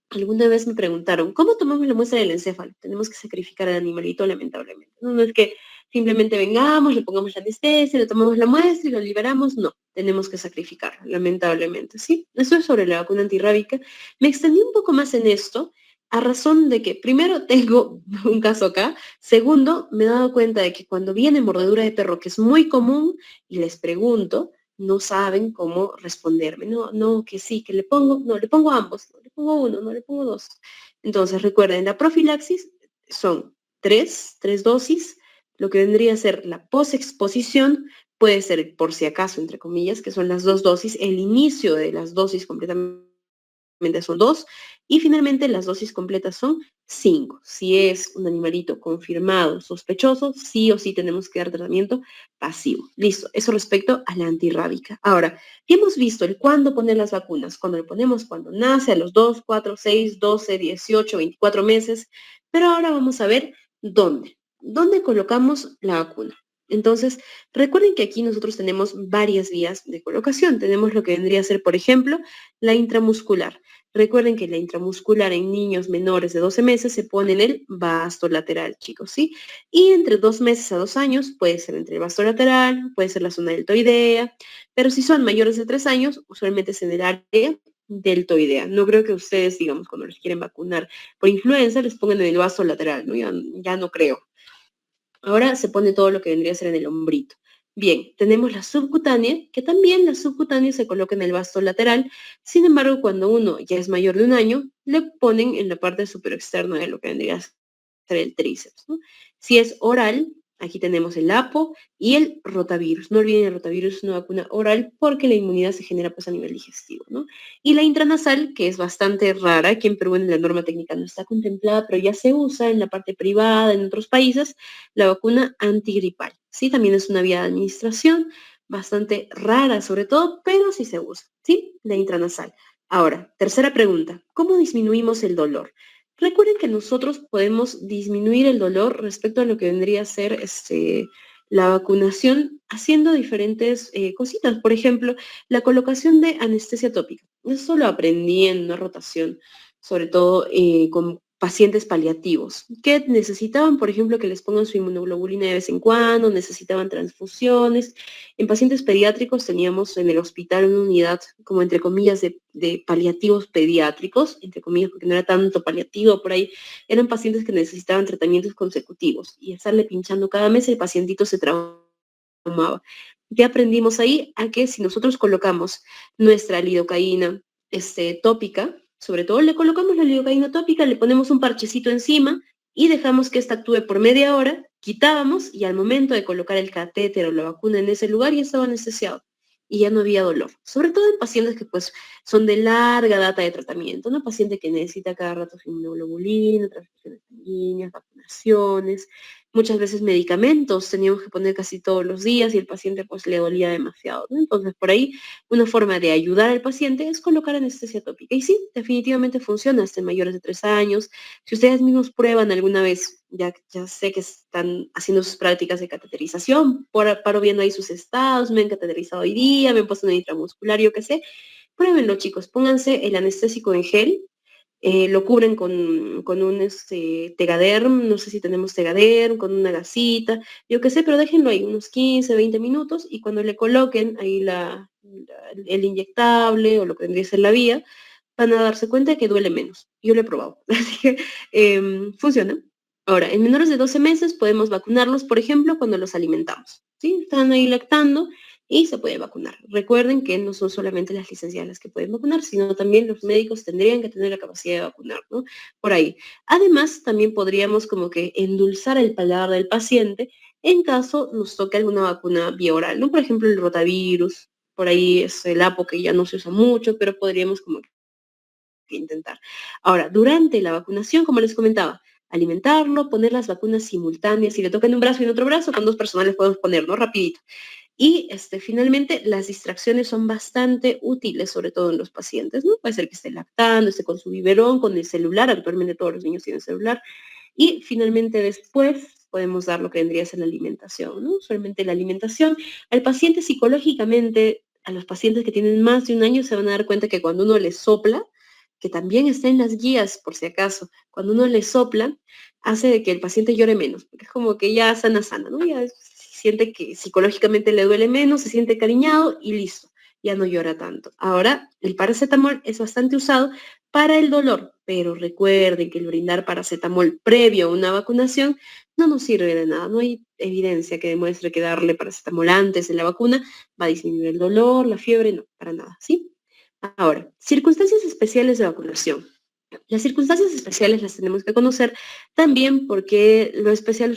alguna vez me preguntaron, ¿cómo tomamos la muestra del encéfalo? Tenemos que sacrificar al animalito, lamentablemente. No es que simplemente vengamos, le pongamos la anestesia, le tomamos la muestra y lo liberamos. No, tenemos que sacrificar, lamentablemente. ¿Sí? Eso es sobre la vacuna antirrábica. Me extendí un poco más en esto a razón de que, primero, tengo un caso acá. Segundo, me he dado cuenta de que cuando viene mordedura de perro, que es muy común, y les pregunto, no saben cómo responderme. No, que sí, que le pongo, no, le pongo ambos, no le pongo uno, no le pongo dos. Entonces, recuerden, la profilaxis son tres dosis, lo que vendría a ser la posexposición, puede ser por si acaso, entre comillas, que son las 2 dosis, el inicio de las dosis completamente son 2, y finalmente las dosis completas son 5. Si es un animalito confirmado, sospechoso, sí o sí tenemos que dar tratamiento pasivo. Listo, eso respecto a la antirrábica. Ahora, hemos visto el cuándo poner las vacunas, cuando le ponemos cuando nace, a los 2, 4, 6, 12, 18, 24 meses, pero ahora vamos a ver dónde. ¿Dónde colocamos la vacuna? Entonces, recuerden que aquí nosotros tenemos varias vías de colocación. Tenemos lo que vendría a ser, por ejemplo, la intramuscular. Recuerden que la intramuscular en niños menores de 12 meses se pone en el vasto lateral, chicos, ¿sí? Y entre 2 meses a 2 años puede ser entre el vasto lateral, puede ser la zona deltoidea, pero si son mayores de 3 años, usualmente es en el área deltoidea. No creo que ustedes, digamos, cuando les quieren vacunar por influenza, les pongan en el vasto lateral, ¿no? Ya no creo. Ahora se pone todo lo que vendría a ser en el hombrito. Bien, tenemos la subcutánea, que también la subcutánea se coloca en el vasto lateral. Sin embargo, cuando uno ya es mayor de 1 año, le ponen en la parte superexterna de lo que vendría a ser el tríceps, ¿no? Si es oral, aquí tenemos el APO y el rotavirus. No olviden, el rotavirus es una vacuna oral porque la inmunidad se genera pues a nivel digestivo, ¿no? Y la intranasal, que es bastante rara, aquí en Perú en la norma técnica no está contemplada, pero ya se usa en la parte privada, en otros países, la vacuna antigripal. Sí, también es una vía de administración bastante rara sobre todo, pero sí se usa, ¿sí? La intranasal. Ahora, tercera pregunta, ¿cómo disminuimos el dolor? Recuerden que nosotros podemos disminuir el dolor respecto a lo que vendría a ser la vacunación haciendo diferentes cositas. Por ejemplo, la colocación de anestesia tópica. Eso lo aprendí en una rotación, sobre todo con pacientes paliativos, que necesitaban, por ejemplo, que les pongan su inmunoglobulina de vez en cuando, necesitaban transfusiones. En pacientes pediátricos teníamos en el hospital una unidad, como entre comillas, de paliativos pediátricos, entre comillas, porque no era tanto paliativo por ahí, eran pacientes que necesitaban tratamientos consecutivos y estarle pinchando cada mes el pacientito se traumaba. ¿Qué aprendimos ahí? A que si nosotros colocamos nuestra lidocaína tópica, sobre todo le colocamos la lidocaína tópica, le ponemos un parchecito encima y dejamos que esta actúe por media hora, quitábamos y al momento de colocar el catéter o la vacuna en ese lugar ya estaba anestesiado y ya no había dolor. Sobre todo en pacientes que pues son de larga data de tratamiento, ¿no? Paciente que necesita cada rato su inmunoglobulina, transfusiones sanguíneas, vacunaciones, muchas veces medicamentos teníamos que poner casi todos los días y el paciente pues le dolía demasiado, ¿no? Entonces por ahí una forma de ayudar al paciente es colocar anestesia tópica. Y sí, definitivamente funciona hasta en mayores de 3 años. Si ustedes mismos prueban alguna vez, ya sé que están haciendo sus prácticas de cateterización, paro viendo ahí sus estados, me han cateterizado hoy día, me han puesto un intramuscular, yo qué sé, pruébenlo chicos, pónganse el anestésico en gel, lo cubren con un Tegaderm, no sé si tenemos Tegaderm, con una gasita, yo qué sé, pero déjenlo ahí unos 15, 20 minutos y cuando le coloquen ahí el inyectable o lo que tendría que ser la vía, van a darse cuenta de que duele menos. Yo lo he probado, así que funciona. Ahora, en menores de 12 meses podemos vacunarlos, por ejemplo, cuando los alimentamos, ¿sí? Están ahí lactando y se puede vacunar. Recuerden que no son solamente las licenciadas las que pueden vacunar, sino también los médicos tendrían que tener la capacidad de vacunar, ¿no? Por ahí. Además, también podríamos como que endulzar el paladar del paciente en caso nos toque alguna vacuna vía oral, ¿no? Por ejemplo, el rotavirus, por ahí es el APO que ya no se usa mucho, pero podríamos como que intentar. Ahora, durante la vacunación, como les comentaba, alimentarlo, poner las vacunas simultáneas, si le toca en un brazo y en otro brazo, con dos personas les podemos poner, ¿no? Rapidito. Y finalmente, las distracciones son bastante útiles, sobre todo en los pacientes, ¿no? Puede ser que esté lactando, esté con su biberón, con el celular, actualmente todos los niños tienen celular, y finalmente después podemos dar lo que vendría a ser la alimentación, ¿no? Solamente la alimentación. Al paciente psicológicamente, a los pacientes que tienen más de un año se van a dar cuenta que cuando uno les sopla, que también está en las guías por si acaso, cuando uno les sopla, hace de que el paciente llore menos, porque es como que ya sana, sana, ¿no? Ya siente que psicológicamente le duele menos, se siente cariñado y listo, ya no llora tanto. Ahora, el paracetamol es bastante usado para el dolor, pero recuerden que el brindar paracetamol previo a una vacunación no nos sirve de nada. No hay evidencia que demuestre que darle paracetamol antes de la vacuna va a disminuir el dolor, la fiebre, no, para nada, ¿sí? Ahora, circunstancias especiales de vacunación. Las circunstancias especiales las tenemos que conocer también porque lo especial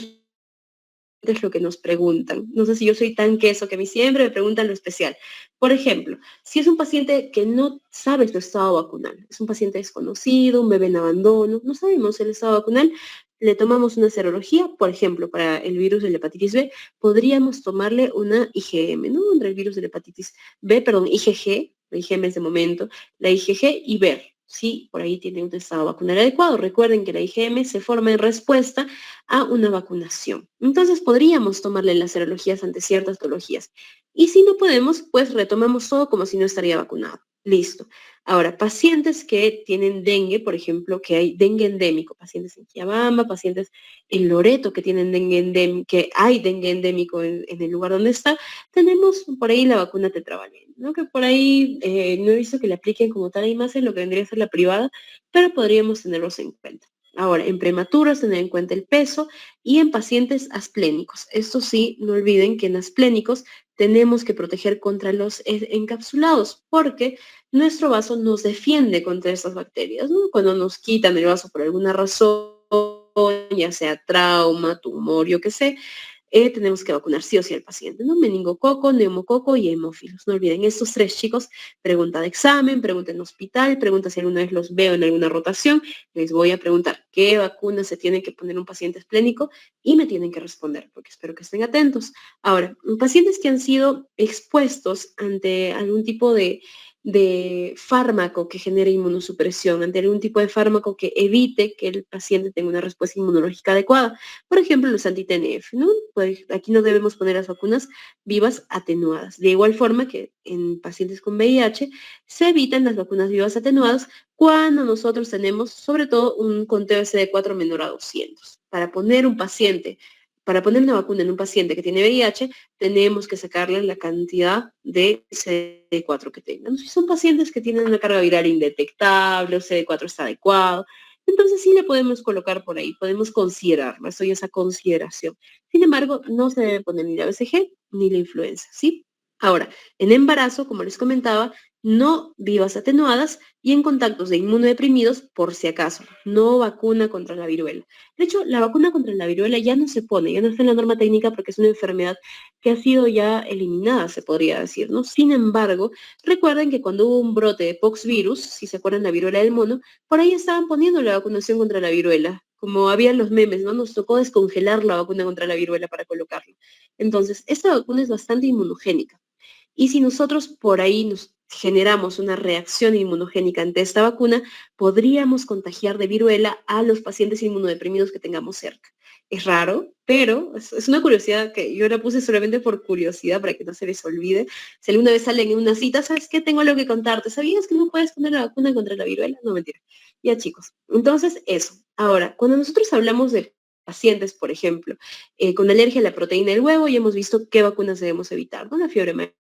es lo que nos preguntan. No sé si yo soy tan queso que a mí siempre me preguntan lo especial. Por ejemplo, si es un paciente que no sabe su estado vacunal, es un paciente desconocido, un bebé en abandono, no sabemos el estado vacunal, le tomamos una serología, por ejemplo, para el virus de la hepatitis B, podríamos tomarle una IgM, ¿no? Contra el virus de la hepatitis B, perdón, IgG, la IgM es de momento, la IgG y ver si por ahí tiene un estado vacunal adecuado. Recuerden que la IgM se forma en respuesta a una vacunación. Entonces podríamos tomarle las serologías ante ciertas patologías. Y si no podemos, pues retomamos todo como si no estaría vacunado. Listo. Ahora, pacientes que tienen dengue, por ejemplo, que hay dengue endémico, pacientes en Quiabamba, pacientes en Loreto que tienen dengue endémico, que hay dengue endémico en el lugar donde está, tenemos por ahí la vacuna tetravalente, ¿no? Que por ahí no he visto que le apliquen como tal, hay más en lo que vendría a ser la privada, pero podríamos tenerlos en cuenta. Ahora, en prematuros, tener en cuenta el peso y en pacientes asplénicos. Esto sí, no olviden que en asplénicos tenemos que proteger contra los encapsulados porque nuestro vaso nos defiende contra estas bacterias, ¿no? Cuando nos quitan el vaso por alguna razón, ya sea trauma, tumor, yo qué sé, tenemos que vacunar sí o sí al paciente, ¿no? Meningococo, neumococo y hemófilos. No olviden, estos tres chicos, pregunta de examen, pregunta en hospital, pregunta si alguna vez los veo en alguna rotación, les voy a preguntar qué vacuna se tiene que poner un paciente esplénico y me tienen que responder, porque espero que estén atentos. Ahora, pacientes que han sido expuestos ante algún tipo de fármaco que genere inmunosupresión, ante algún tipo de fármaco que evite que el paciente tenga una respuesta inmunológica adecuada. Por ejemplo, los anti-TNF, ¿no? Pues aquí no debemos poner las vacunas vivas atenuadas. De igual forma que en pacientes con VIH se evitan las vacunas vivas atenuadas cuando nosotros tenemos sobre todo un conteo CD4 menor a 200. Para poner una vacuna en un paciente que tiene VIH, tenemos que sacarle la cantidad de CD4 que tengan. Si son pacientes que tienen una carga viral indetectable, o CD4 está adecuado, entonces sí le podemos colocar por ahí, podemos considerarlo, eso ya es a consideración. Sin embargo, no se debe poner ni la BCG ni la influenza, ¿sí? Ahora, en embarazo, como les comentaba, no vivas atenuadas y en contactos de inmunodeprimidos por si acaso, no vacuna contra la viruela. De hecho, la vacuna contra la viruela ya no se pone, ya no está en la norma técnica porque es una enfermedad que ha sido ya eliminada, se podría decir, ¿no? Sin embargo, recuerden que cuando hubo un brote de poxvirus, si se acuerdan la viruela del mono, por ahí estaban poniendo la vacunación contra la viruela. Como habían los memes, ¿no? Nos tocó descongelar la vacuna contra la viruela para colocarla. Entonces, esta vacuna es bastante inmunogénica. Y si nosotros por ahí nos generamos una reacción inmunogénica ante esta vacuna, podríamos contagiar de viruela a los pacientes inmunodeprimidos que tengamos cerca. Es raro, pero es una curiosidad que yo la puse solamente por curiosidad para que no se les olvide. Si alguna vez salen en una cita, ¿sabes qué? Tengo algo que contarte. ¿Sabías que no puedes poner la vacuna contra la viruela? No, mentira. Ya, chicos. Entonces, eso. Ahora, cuando nosotros hablamos de pacientes, por ejemplo, con alergia a la proteína del huevo, ya hemos visto qué vacunas debemos evitar, ¿no? La fiebre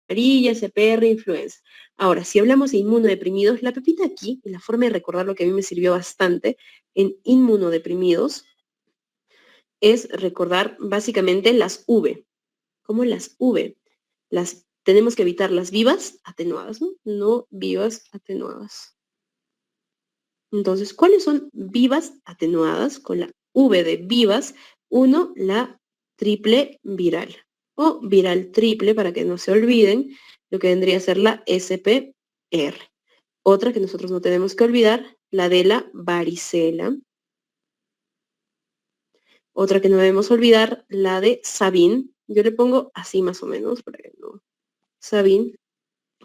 amarilla, CPR, influenza. Ahora, si hablamos de inmunodeprimidos, la pepita aquí, y la forma de recordar lo que a mí me sirvió bastante en inmunodeprimidos, es recordar básicamente las V. ¿Cómo las V? Tenemos que evitar las vivas atenuadas, ¿no? No vivas atenuadas. Entonces, ¿cuáles son vivas atenuadas? Con la V de vivas, uno, la triple viral o viral triple, para que no se olviden, lo que vendría a ser la SPR. Otra que nosotros no tenemos que olvidar, la de la varicela. Otra que no debemos olvidar, la de Sabin. Yo le pongo así más o menos, para que no. Sabin.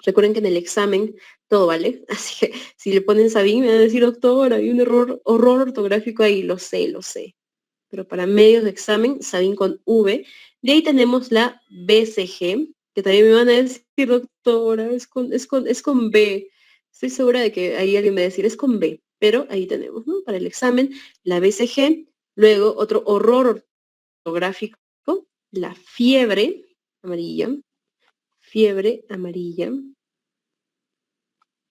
Recuerden que en el examen todo vale, así que si le ponen Sabin me van a decir, doctor, hay un horror ortográfico ahí, lo sé. Pero para medios de examen, Sabin con V. De ahí tenemos la BCG, que también me van a decir, doctora, es con B. Estoy segura de que ahí alguien me va a decir, es con B, pero ahí tenemos, ¿no? Para el examen, la BCG, luego otro horror ortográfico, la fiebre amarilla,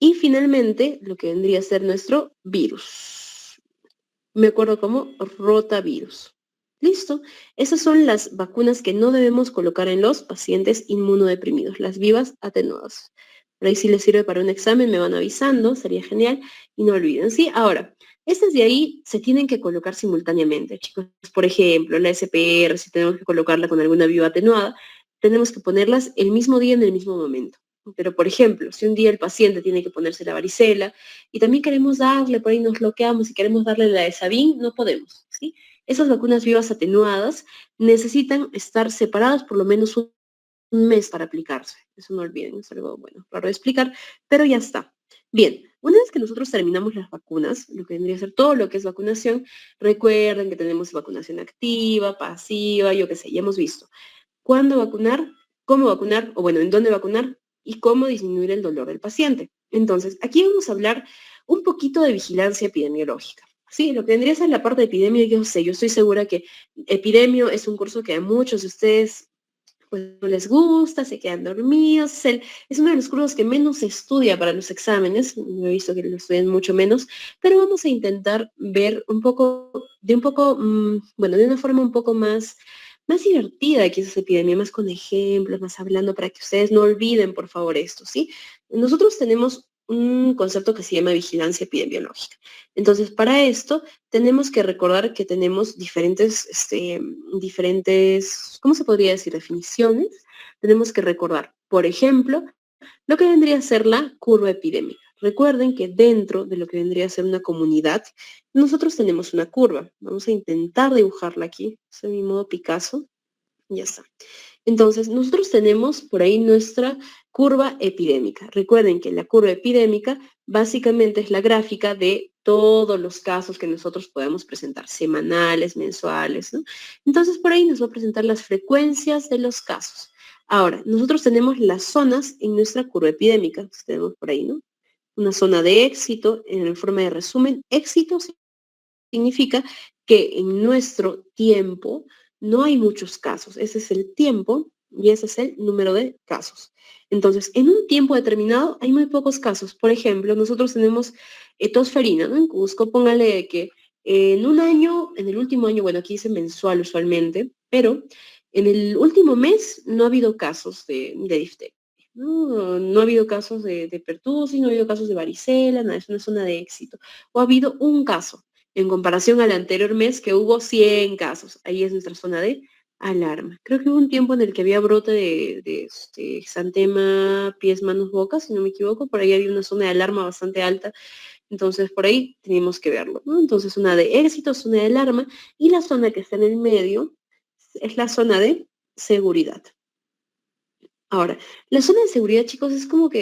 y finalmente lo que vendría a ser nuestro virus. Me acuerdo como rotavirus. Listo. Esas son las vacunas que no debemos colocar en los pacientes inmunodeprimidos, las vivas atenuadas. Por ahí si les sirve para un examen, me van avisando, sería genial. Y no olviden, ¿sí? Ahora, estas de ahí se tienen que colocar simultáneamente, chicos. Por ejemplo, la SPR, si tenemos que colocarla con alguna viva atenuada, tenemos que ponerlas el mismo día en el mismo momento. Pero, por ejemplo, si un día el paciente tiene que ponerse la varicela y también queremos darle, por ahí nos bloqueamos y queremos darle la de Sabin, no podemos, ¿sí? Esas vacunas vivas atenuadas necesitan estar separadas por lo menos un mes para aplicarse. Eso no olviden, es algo bueno, raro de explicar, pero ya está. Bien, una vez que nosotros terminamos las vacunas, lo que vendría a ser todo lo que es vacunación, recuerden que tenemos vacunación activa, pasiva, yo qué sé, ya hemos visto. ¿Cuándo vacunar? ¿Cómo vacunar? O bueno, ¿en dónde vacunar? Y cómo disminuir el dolor del paciente. Entonces, aquí vamos a hablar un poquito de vigilancia epidemiológica. Sí, lo que vendría a ser la parte de epidemia, yo sé, yo estoy segura que epidemio es un curso que a muchos de ustedes pues no les gusta, se quedan dormidos, es uno de los cursos que menos se estudia para los exámenes, yo he visto que lo estudian mucho menos, pero vamos a intentar ver bueno, de una forma un poco más divertida que es esa epidemia, más con ejemplos, más hablando para que ustedes no olviden, por favor, esto, ¿sí? Nosotros tenemos un concepto que se llama vigilancia epidemiológica. Entonces, para esto tenemos que recordar que tenemos diferentes, ¿cómo se podría decir? Definiciones. Tenemos que recordar, por ejemplo, lo que vendría a ser la curva epidémica. Recuerden que dentro de lo que vendría a ser una comunidad, nosotros tenemos una curva. Vamos a intentar dibujarla aquí. Es mi modo Picasso. Ya está. Entonces, nosotros tenemos por ahí nuestra curva epidémica. Recuerden que la curva epidémica básicamente es la gráfica de todos los casos que nosotros podemos presentar, semanales, mensuales, ¿no? Entonces, por ahí nos va a presentar las frecuencias de los casos. Ahora, nosotros tenemos las zonas en nuestra curva epidémica. Tenemos por ahí, ¿no? Una zona de éxito, en forma de resumen, éxito significa que en nuestro tiempo no hay muchos casos. Ese es el tiempo y ese es el número de casos. Entonces, en un tiempo determinado hay muy pocos casos. Por ejemplo, nosotros tenemos tosferina, ¿no? En Cusco, póngale que en un año, en el último año, bueno, aquí dice mensual usualmente, pero en el último mes no ha habido casos de difteria. No ha habido casos de pertusis, no ha habido casos de varicela, nada, es una zona de éxito. O ha habido un caso en comparación al anterior mes que hubo 100 casos. Ahí es nuestra zona de alarma. Creo que hubo un tiempo en el que había brote de exantema, pies, manos, boca, si no me equivoco. Por ahí había una zona de alarma bastante alta. Entonces, por ahí teníamos que verlo, ¿no? Entonces, zona de éxito, zona de alarma, y la zona que está en el medio es la zona de seguridad. Ahora, la zona de seguridad, chicos, es como que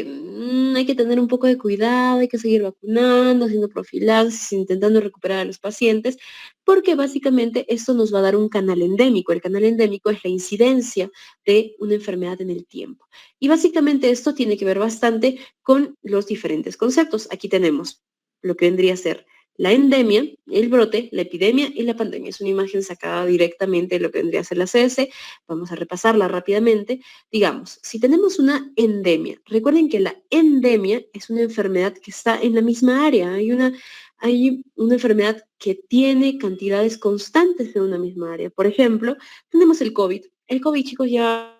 hay que tener un poco de cuidado, hay que seguir vacunando, haciendo profilaxis, intentando recuperar a los pacientes, porque básicamente esto nos va a dar un canal endémico. El canal endémico es la incidencia de una enfermedad en el tiempo. Y básicamente esto tiene que ver bastante con los diferentes conceptos. Aquí tenemos lo que vendría a ser la endemia, el brote, la epidemia y la pandemia. Es una imagen sacada directamente de lo que vendría a ser la CS. Vamos a repasarla rápidamente. Digamos, si tenemos una endemia, recuerden que la endemia es una enfermedad que está en la misma área. Hay una enfermedad que tiene cantidades constantes en una misma área. Por ejemplo, tenemos el COVID. El COVID, chicos, ya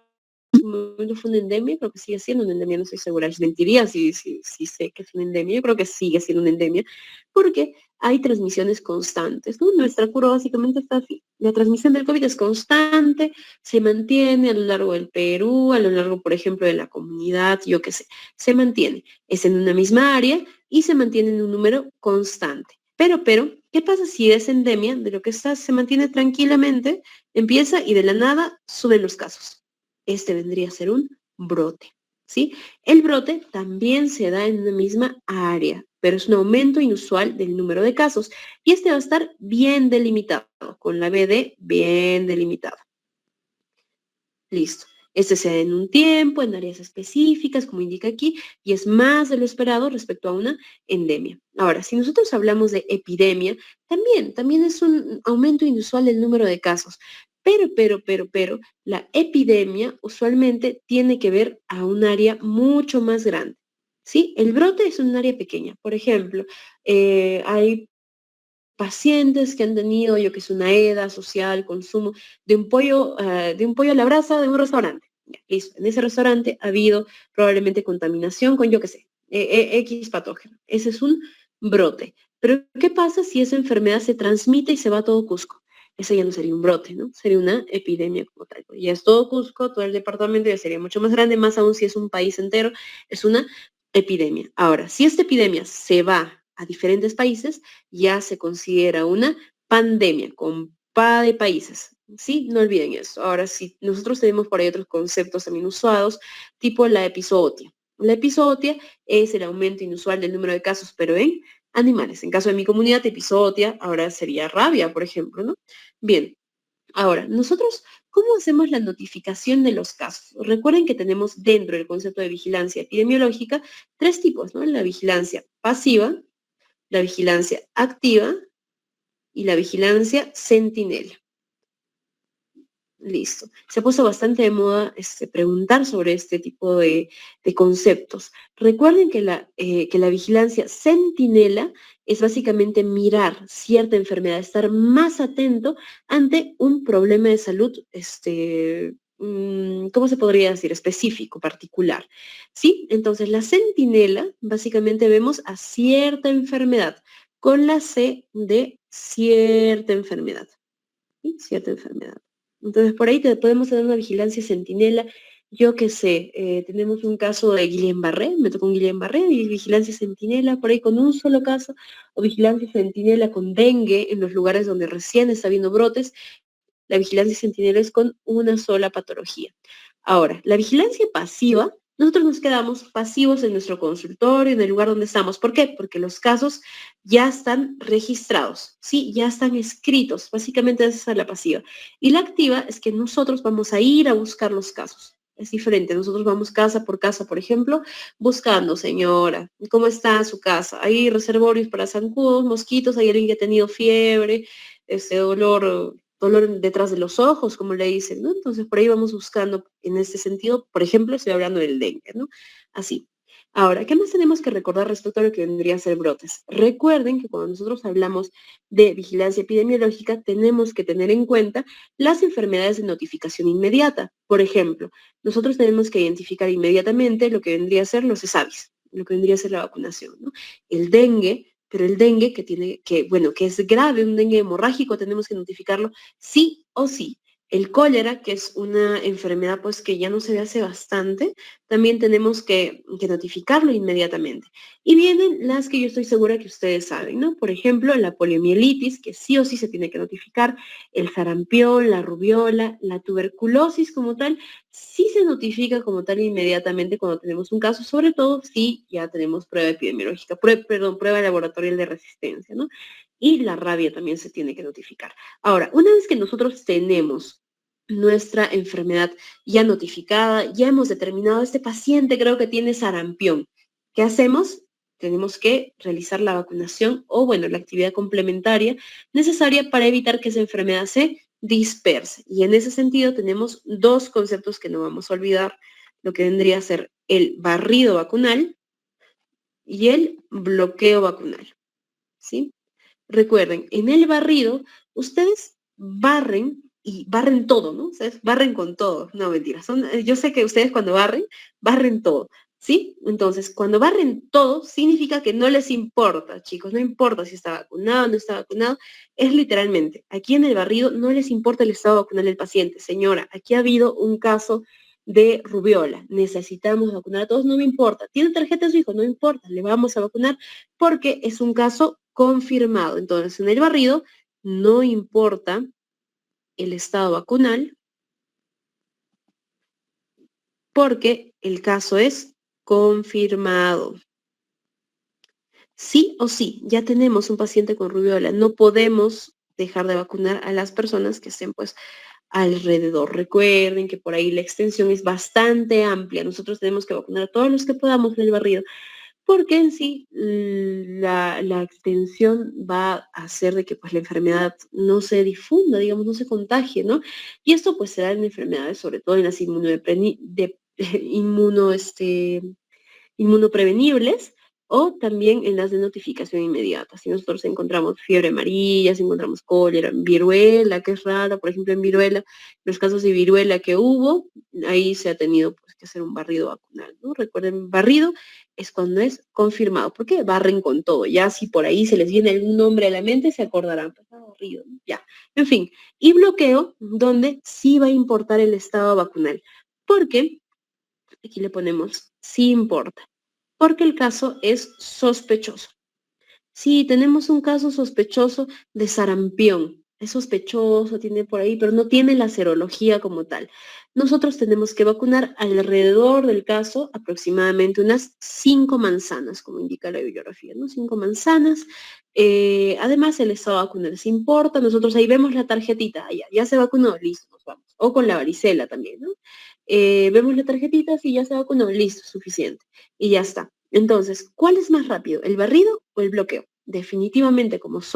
en su momento fue una endemia, creo que sigue siendo una endemia, no estoy segura. Les mentiría si sé que es una endemia. Yo creo que sigue siendo una endemia, porque hay transmisiones constantes, ¿no? Nuestra cura básicamente está así. La transmisión del COVID es constante, se mantiene a lo largo del Perú, a lo largo, por ejemplo, de la comunidad, yo qué sé, se mantiene. Es en una misma área y se mantiene en un número constante. Pero, ¿qué pasa si es endemia de lo que está, se mantiene tranquilamente, empieza y de la nada suben los casos? Este vendría a ser un brote, ¿sí? El brote también se da en una misma área, pero es un aumento inusual del número de casos y este va a estar bien delimitado, con la BD bien delimitada. Listo. Este se da en un tiempo, en áreas específicas, como indica aquí, y es más de lo esperado respecto a una endemia. Ahora, si nosotros hablamos de epidemia, también es un aumento inusual del número de casos. Pero, la epidemia usualmente tiene que ver a un área mucho más grande. ¿Sí? El brote es un área pequeña. Por ejemplo, hay pacientes que han tenido, yo que sé, una EDA social, consumo de un pollo a la brasa de un restaurante. Ya, listo. En ese restaurante ha habido probablemente contaminación con, yo que sé, X patógeno. Ese es un brote. Pero, ¿qué pasa si esa enfermedad se transmite y se va a todo Cusco? Ese ya no sería un brote, ¿no? Sería una epidemia como tal. Ya es todo Cusco, todo el departamento ya sería mucho más grande, más aún si es un país entero, es una epidemia. Ahora, si esta epidemia se va a diferentes países, ya se considera una pandemia con pa de países. Sí, no olviden eso. Ahora, si nosotros tenemos por ahí otros conceptos también usados, tipo la epizootia. La epizootia es el aumento inusual del número de casos, pero en animales. En caso de mi comunidad, epizootia ahora sería rabia, por ejemplo, ¿no? Bien, ahora, nosotros, ¿cómo hacemos la notificación de los casos? Recuerden que tenemos dentro del concepto de vigilancia epidemiológica tres tipos, ¿no? La vigilancia pasiva, la vigilancia activa y la vigilancia sentinela. Listo. Se ha puesto bastante de moda preguntar sobre este tipo de conceptos. Recuerden que la vigilancia sentinela es básicamente mirar cierta enfermedad, estar más atento ante un problema de salud, ¿cómo se podría decir? Específico, particular. ¿Sí? Entonces, la sentinela, básicamente vemos a cierta enfermedad, con la C de cierta enfermedad. ¿Sí? Cierta enfermedad. Entonces, por ahí podemos tener una vigilancia centinela. Yo qué sé, tenemos un caso de Guillain-Barré, me tocó un Guillain-Barré, y vigilancia centinela por ahí con un solo caso, o vigilancia centinela con dengue en los lugares donde recién está habiendo brotes. La vigilancia centinela es con una sola patología. Ahora, la vigilancia pasiva, nosotros nos quedamos pasivos en nuestro consultorio, en el lugar donde estamos. ¿Por qué? Porque los casos ya están registrados, ¿sí? Ya están escritos. Básicamente esa es la pasiva. Y la activa es que nosotros vamos a ir a buscar los casos. Es diferente. Nosotros vamos casa, por ejemplo, buscando, señora, ¿cómo está su casa? Hay reservorios para zancudos, mosquitos, hay alguien que ha tenido fiebre, dolor detrás de los ojos, como le dicen, ¿no? Entonces, por ahí vamos buscando en este sentido, por ejemplo, estoy hablando del dengue, ¿no? Así. Ahora, ¿qué más tenemos que recordar respecto a lo que vendría a ser brotes? Recuerden que cuando nosotros hablamos de vigilancia epidemiológica, tenemos que tener en cuenta las enfermedades de notificación inmediata. Por ejemplo, nosotros tenemos que identificar inmediatamente lo que vendría a ser los ESAVIS, lo que vendría a ser la vacunación, ¿no? El dengue, pero el dengue que es grave, un dengue hemorrágico, tenemos que notificarlo sí o sí. El cólera, que es una enfermedad pues que ya no se ve hace bastante, también tenemos que notificarlo inmediatamente. Y vienen las que yo estoy segura que ustedes saben, ¿no? Por ejemplo, la poliomielitis, que sí o sí se tiene que notificar, el sarampión, la rubiola, la tuberculosis como tal, sí se notifica como tal inmediatamente cuando tenemos un caso, sobre todo si ya tenemos prueba epidemiológica, prueba laboratorial de resistencia, ¿no? Y la rabia también se tiene que notificar. Ahora, una vez que nosotros tenemos nuestra enfermedad ya notificada, ya hemos determinado, este paciente creo que tiene sarampión. ¿Qué hacemos? tenemos que realizar la vacunación o, bueno, la actividad complementaria necesaria para evitar que esa enfermedad se disperse. Y en ese sentido tenemos dos conceptos que no vamos a olvidar, lo que vendría a ser el barrido vacunal y el bloqueo vacunal, ¿sí? Recuerden, en el barrido, ustedes barren y barren todo, ¿no? Ustedes barren con todo. No, mentira. Yo sé que ustedes cuando barren todo, ¿sí? Entonces, cuando barren todo, significa que no les importa, chicos. No importa si está vacunado o no está vacunado. Es literalmente, aquí en el barrido no les importa el estado vacunal del paciente. Señora, aquí ha habido un caso de rubiola. Necesitamos vacunar a todos, no me importa. ¿Tiene tarjeta de su hijo? No importa, le vamos a vacunar porque es un caso confirmado. Entonces, en el barrido no importa el estado vacunal porque el caso es confirmado. Sí o sí, ya tenemos un paciente con rubiola. No podemos dejar de vacunar a las personas que estén pues alrededor. Recuerden que por ahí la extensión es bastante amplia. Nosotros tenemos que vacunar a todos los que podamos en el barrido, porque en sí la extensión va a hacer de que pues la enfermedad no se difunda, digamos, no se contagie, ¿no? Y esto pues será en enfermedades, sobre todo en las inmunoprevenibles o también en las de notificación inmediata. Si nosotros encontramos fiebre amarilla, si encontramos cólera, viruela, que es rara, por ejemplo en viruela, los casos de viruela que hubo, ahí se ha tenido pues, que hacer un barrido vacunal, ¿no? Recuerden, barrido es cuando es confirmado, porque barren con todo, ya si por ahí se les viene algún nombre a la mente, se acordarán, pues, barrido, ¿no? Ya, en fin, y bloqueo, donde sí va a importar el estado vacunal, porque aquí le ponemos sí importa porque el caso es sospechoso. Sí, tenemos un caso sospechoso de sarampión. Es sospechoso, tiene por ahí, pero no tiene la serología como tal. Nosotros tenemos que vacunar alrededor del caso aproximadamente unas 5 manzanas, como indica la bibliografía, ¿no? 5 manzanas. Además, el estado vacunal se importa. Nosotros ahí vemos la tarjetita, ya se vacunó, listo, nos vamos. O con la varicela también, ¿no? Vemos la tarjetita, si ya se vacunó, listo, suficiente. Y ya está. Entonces, ¿cuál es más rápido, el barrido o el bloqueo? Definitivamente, como es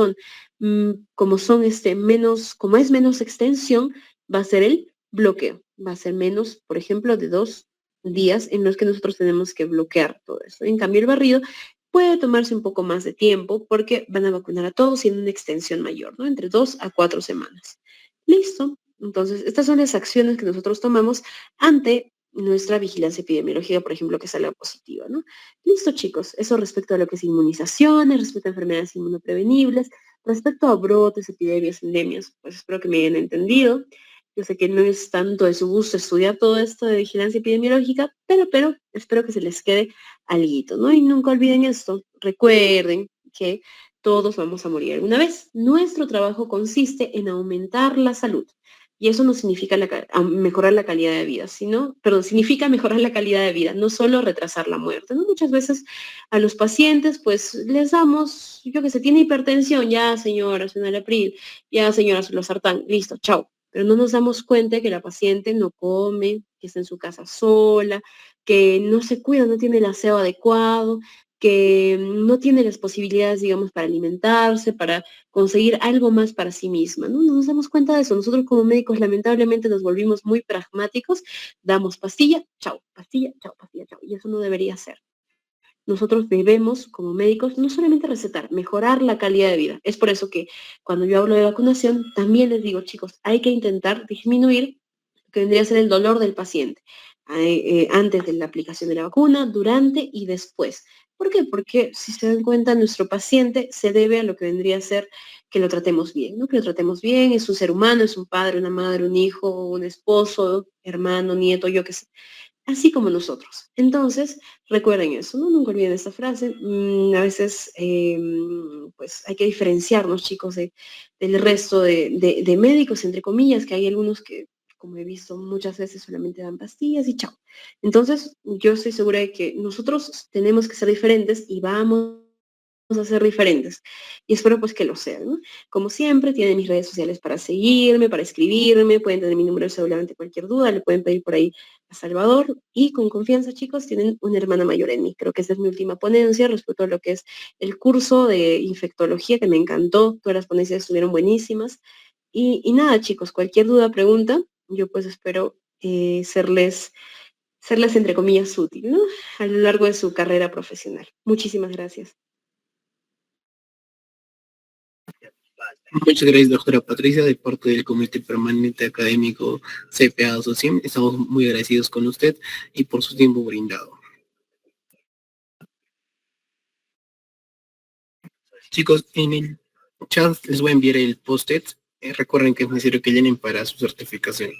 menos extensión, va a ser el bloqueo. Va a ser menos, por ejemplo, de 2 días en los que nosotros tenemos que bloquear todo eso. En cambio, el barrido puede tomarse un poco más de tiempo porque van a vacunar a todos y en una extensión mayor, ¿no? Entre 2 a 4 semanas. Listo. Entonces, estas son las acciones que nosotros tomamos ante nuestra vigilancia epidemiológica, por ejemplo, que salga positiva, ¿no? Listo, chicos. Eso respecto a lo que es inmunizaciones, respecto a enfermedades inmunoprevenibles, respecto a brotes, epidemias, endemias, pues espero que me hayan entendido. Yo sé que no es tanto de su gusto estudiar todo esto de vigilancia epidemiológica, pero espero que se les quede alguito, ¿no? Y nunca olviden esto. Recuerden que todos vamos a morir alguna vez. Nuestro trabajo consiste en aumentar la salud. Y eso no significa mejorar la calidad de vida, significa mejorar la calidad de vida, no solo retrasar la muerte, ¿no? Muchas veces a los pacientes, pues, les damos, yo que sé, tiene hipertensión, ya señora, April, ya señora, losartán, listo, chao. Pero no nos damos cuenta de que la paciente no come, que está en su casa sola, que no se cuida, no tiene el aseo adecuado, que no tiene las posibilidades, digamos, para alimentarse, para conseguir algo más para sí misma, ¿no? No nos damos cuenta de eso. Nosotros como médicos lamentablemente nos volvimos muy pragmáticos, damos pastilla, chao, pastilla, chao, pastilla, chao. Y eso no debería ser. Nosotros debemos, como médicos, no solamente recetar, mejorar la calidad de vida. Es por eso que cuando yo hablo de vacunación, también les digo, chicos, hay que intentar disminuir lo que vendría a ser el dolor del paciente antes de la aplicación de la vacuna, durante y después. ¿Por qué? Porque si se dan cuenta, nuestro paciente se debe a lo que vendría a ser que lo tratemos bien, ¿no? Que lo tratemos bien, es un ser humano, es un padre, una madre, un hijo, un esposo, hermano, nieto, yo qué sé, así como nosotros. Entonces, recuerden eso, ¿no? Nunca olviden esta frase. A veces, pues hay que diferenciarnos, chicos, del resto de médicos, entre comillas, que hay algunos que, como he visto muchas veces, solamente dan pastillas y chao. Entonces, yo estoy segura de que nosotros tenemos que ser diferentes y vamos a ser diferentes. Y espero pues que lo sean, ¿no? Como siempre, tienen mis redes sociales para seguirme, para escribirme, pueden tener mi número de celular ante cualquier duda, le pueden pedir por ahí a Salvador. Y con confianza, chicos, tienen una hermana mayor en mí. Creo que esa es mi última ponencia respecto a lo que es el curso de infectología, que me encantó. Todas las ponencias estuvieron buenísimas. Y nada, chicos, cualquier duda, pregunta, yo pues espero serles entre comillas útil, ¿no? A lo largo de su carrera profesional. Muchísimas gracias. Muchas gracias, doctora Patricia, de parte del Comité Permanente Académico CPA-SOCIEM. Estamos muy agradecidos con usted y por su tiempo brindado. Chicos, en el chat les voy a enviar el post-it. Recuerden que es necesario que llenen para su certificación.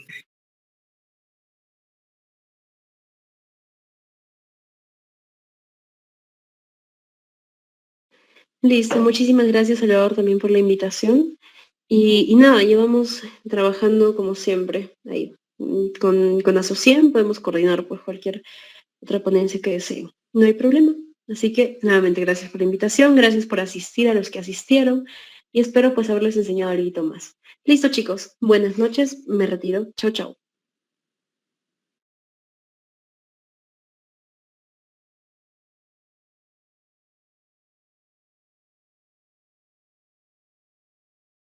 Listo, muchísimas gracias, Salvador, también por la invitación. Y nada, llevamos trabajando como siempre ahí. Con Asociem podemos coordinar pues cualquier otra ponencia que deseen. No hay problema. Así que nuevamente gracias por la invitación, gracias por asistir a los que asistieron y espero pues haberles enseñado algo más. Listo, chicos, buenas noches, me retiro. Chao, chao.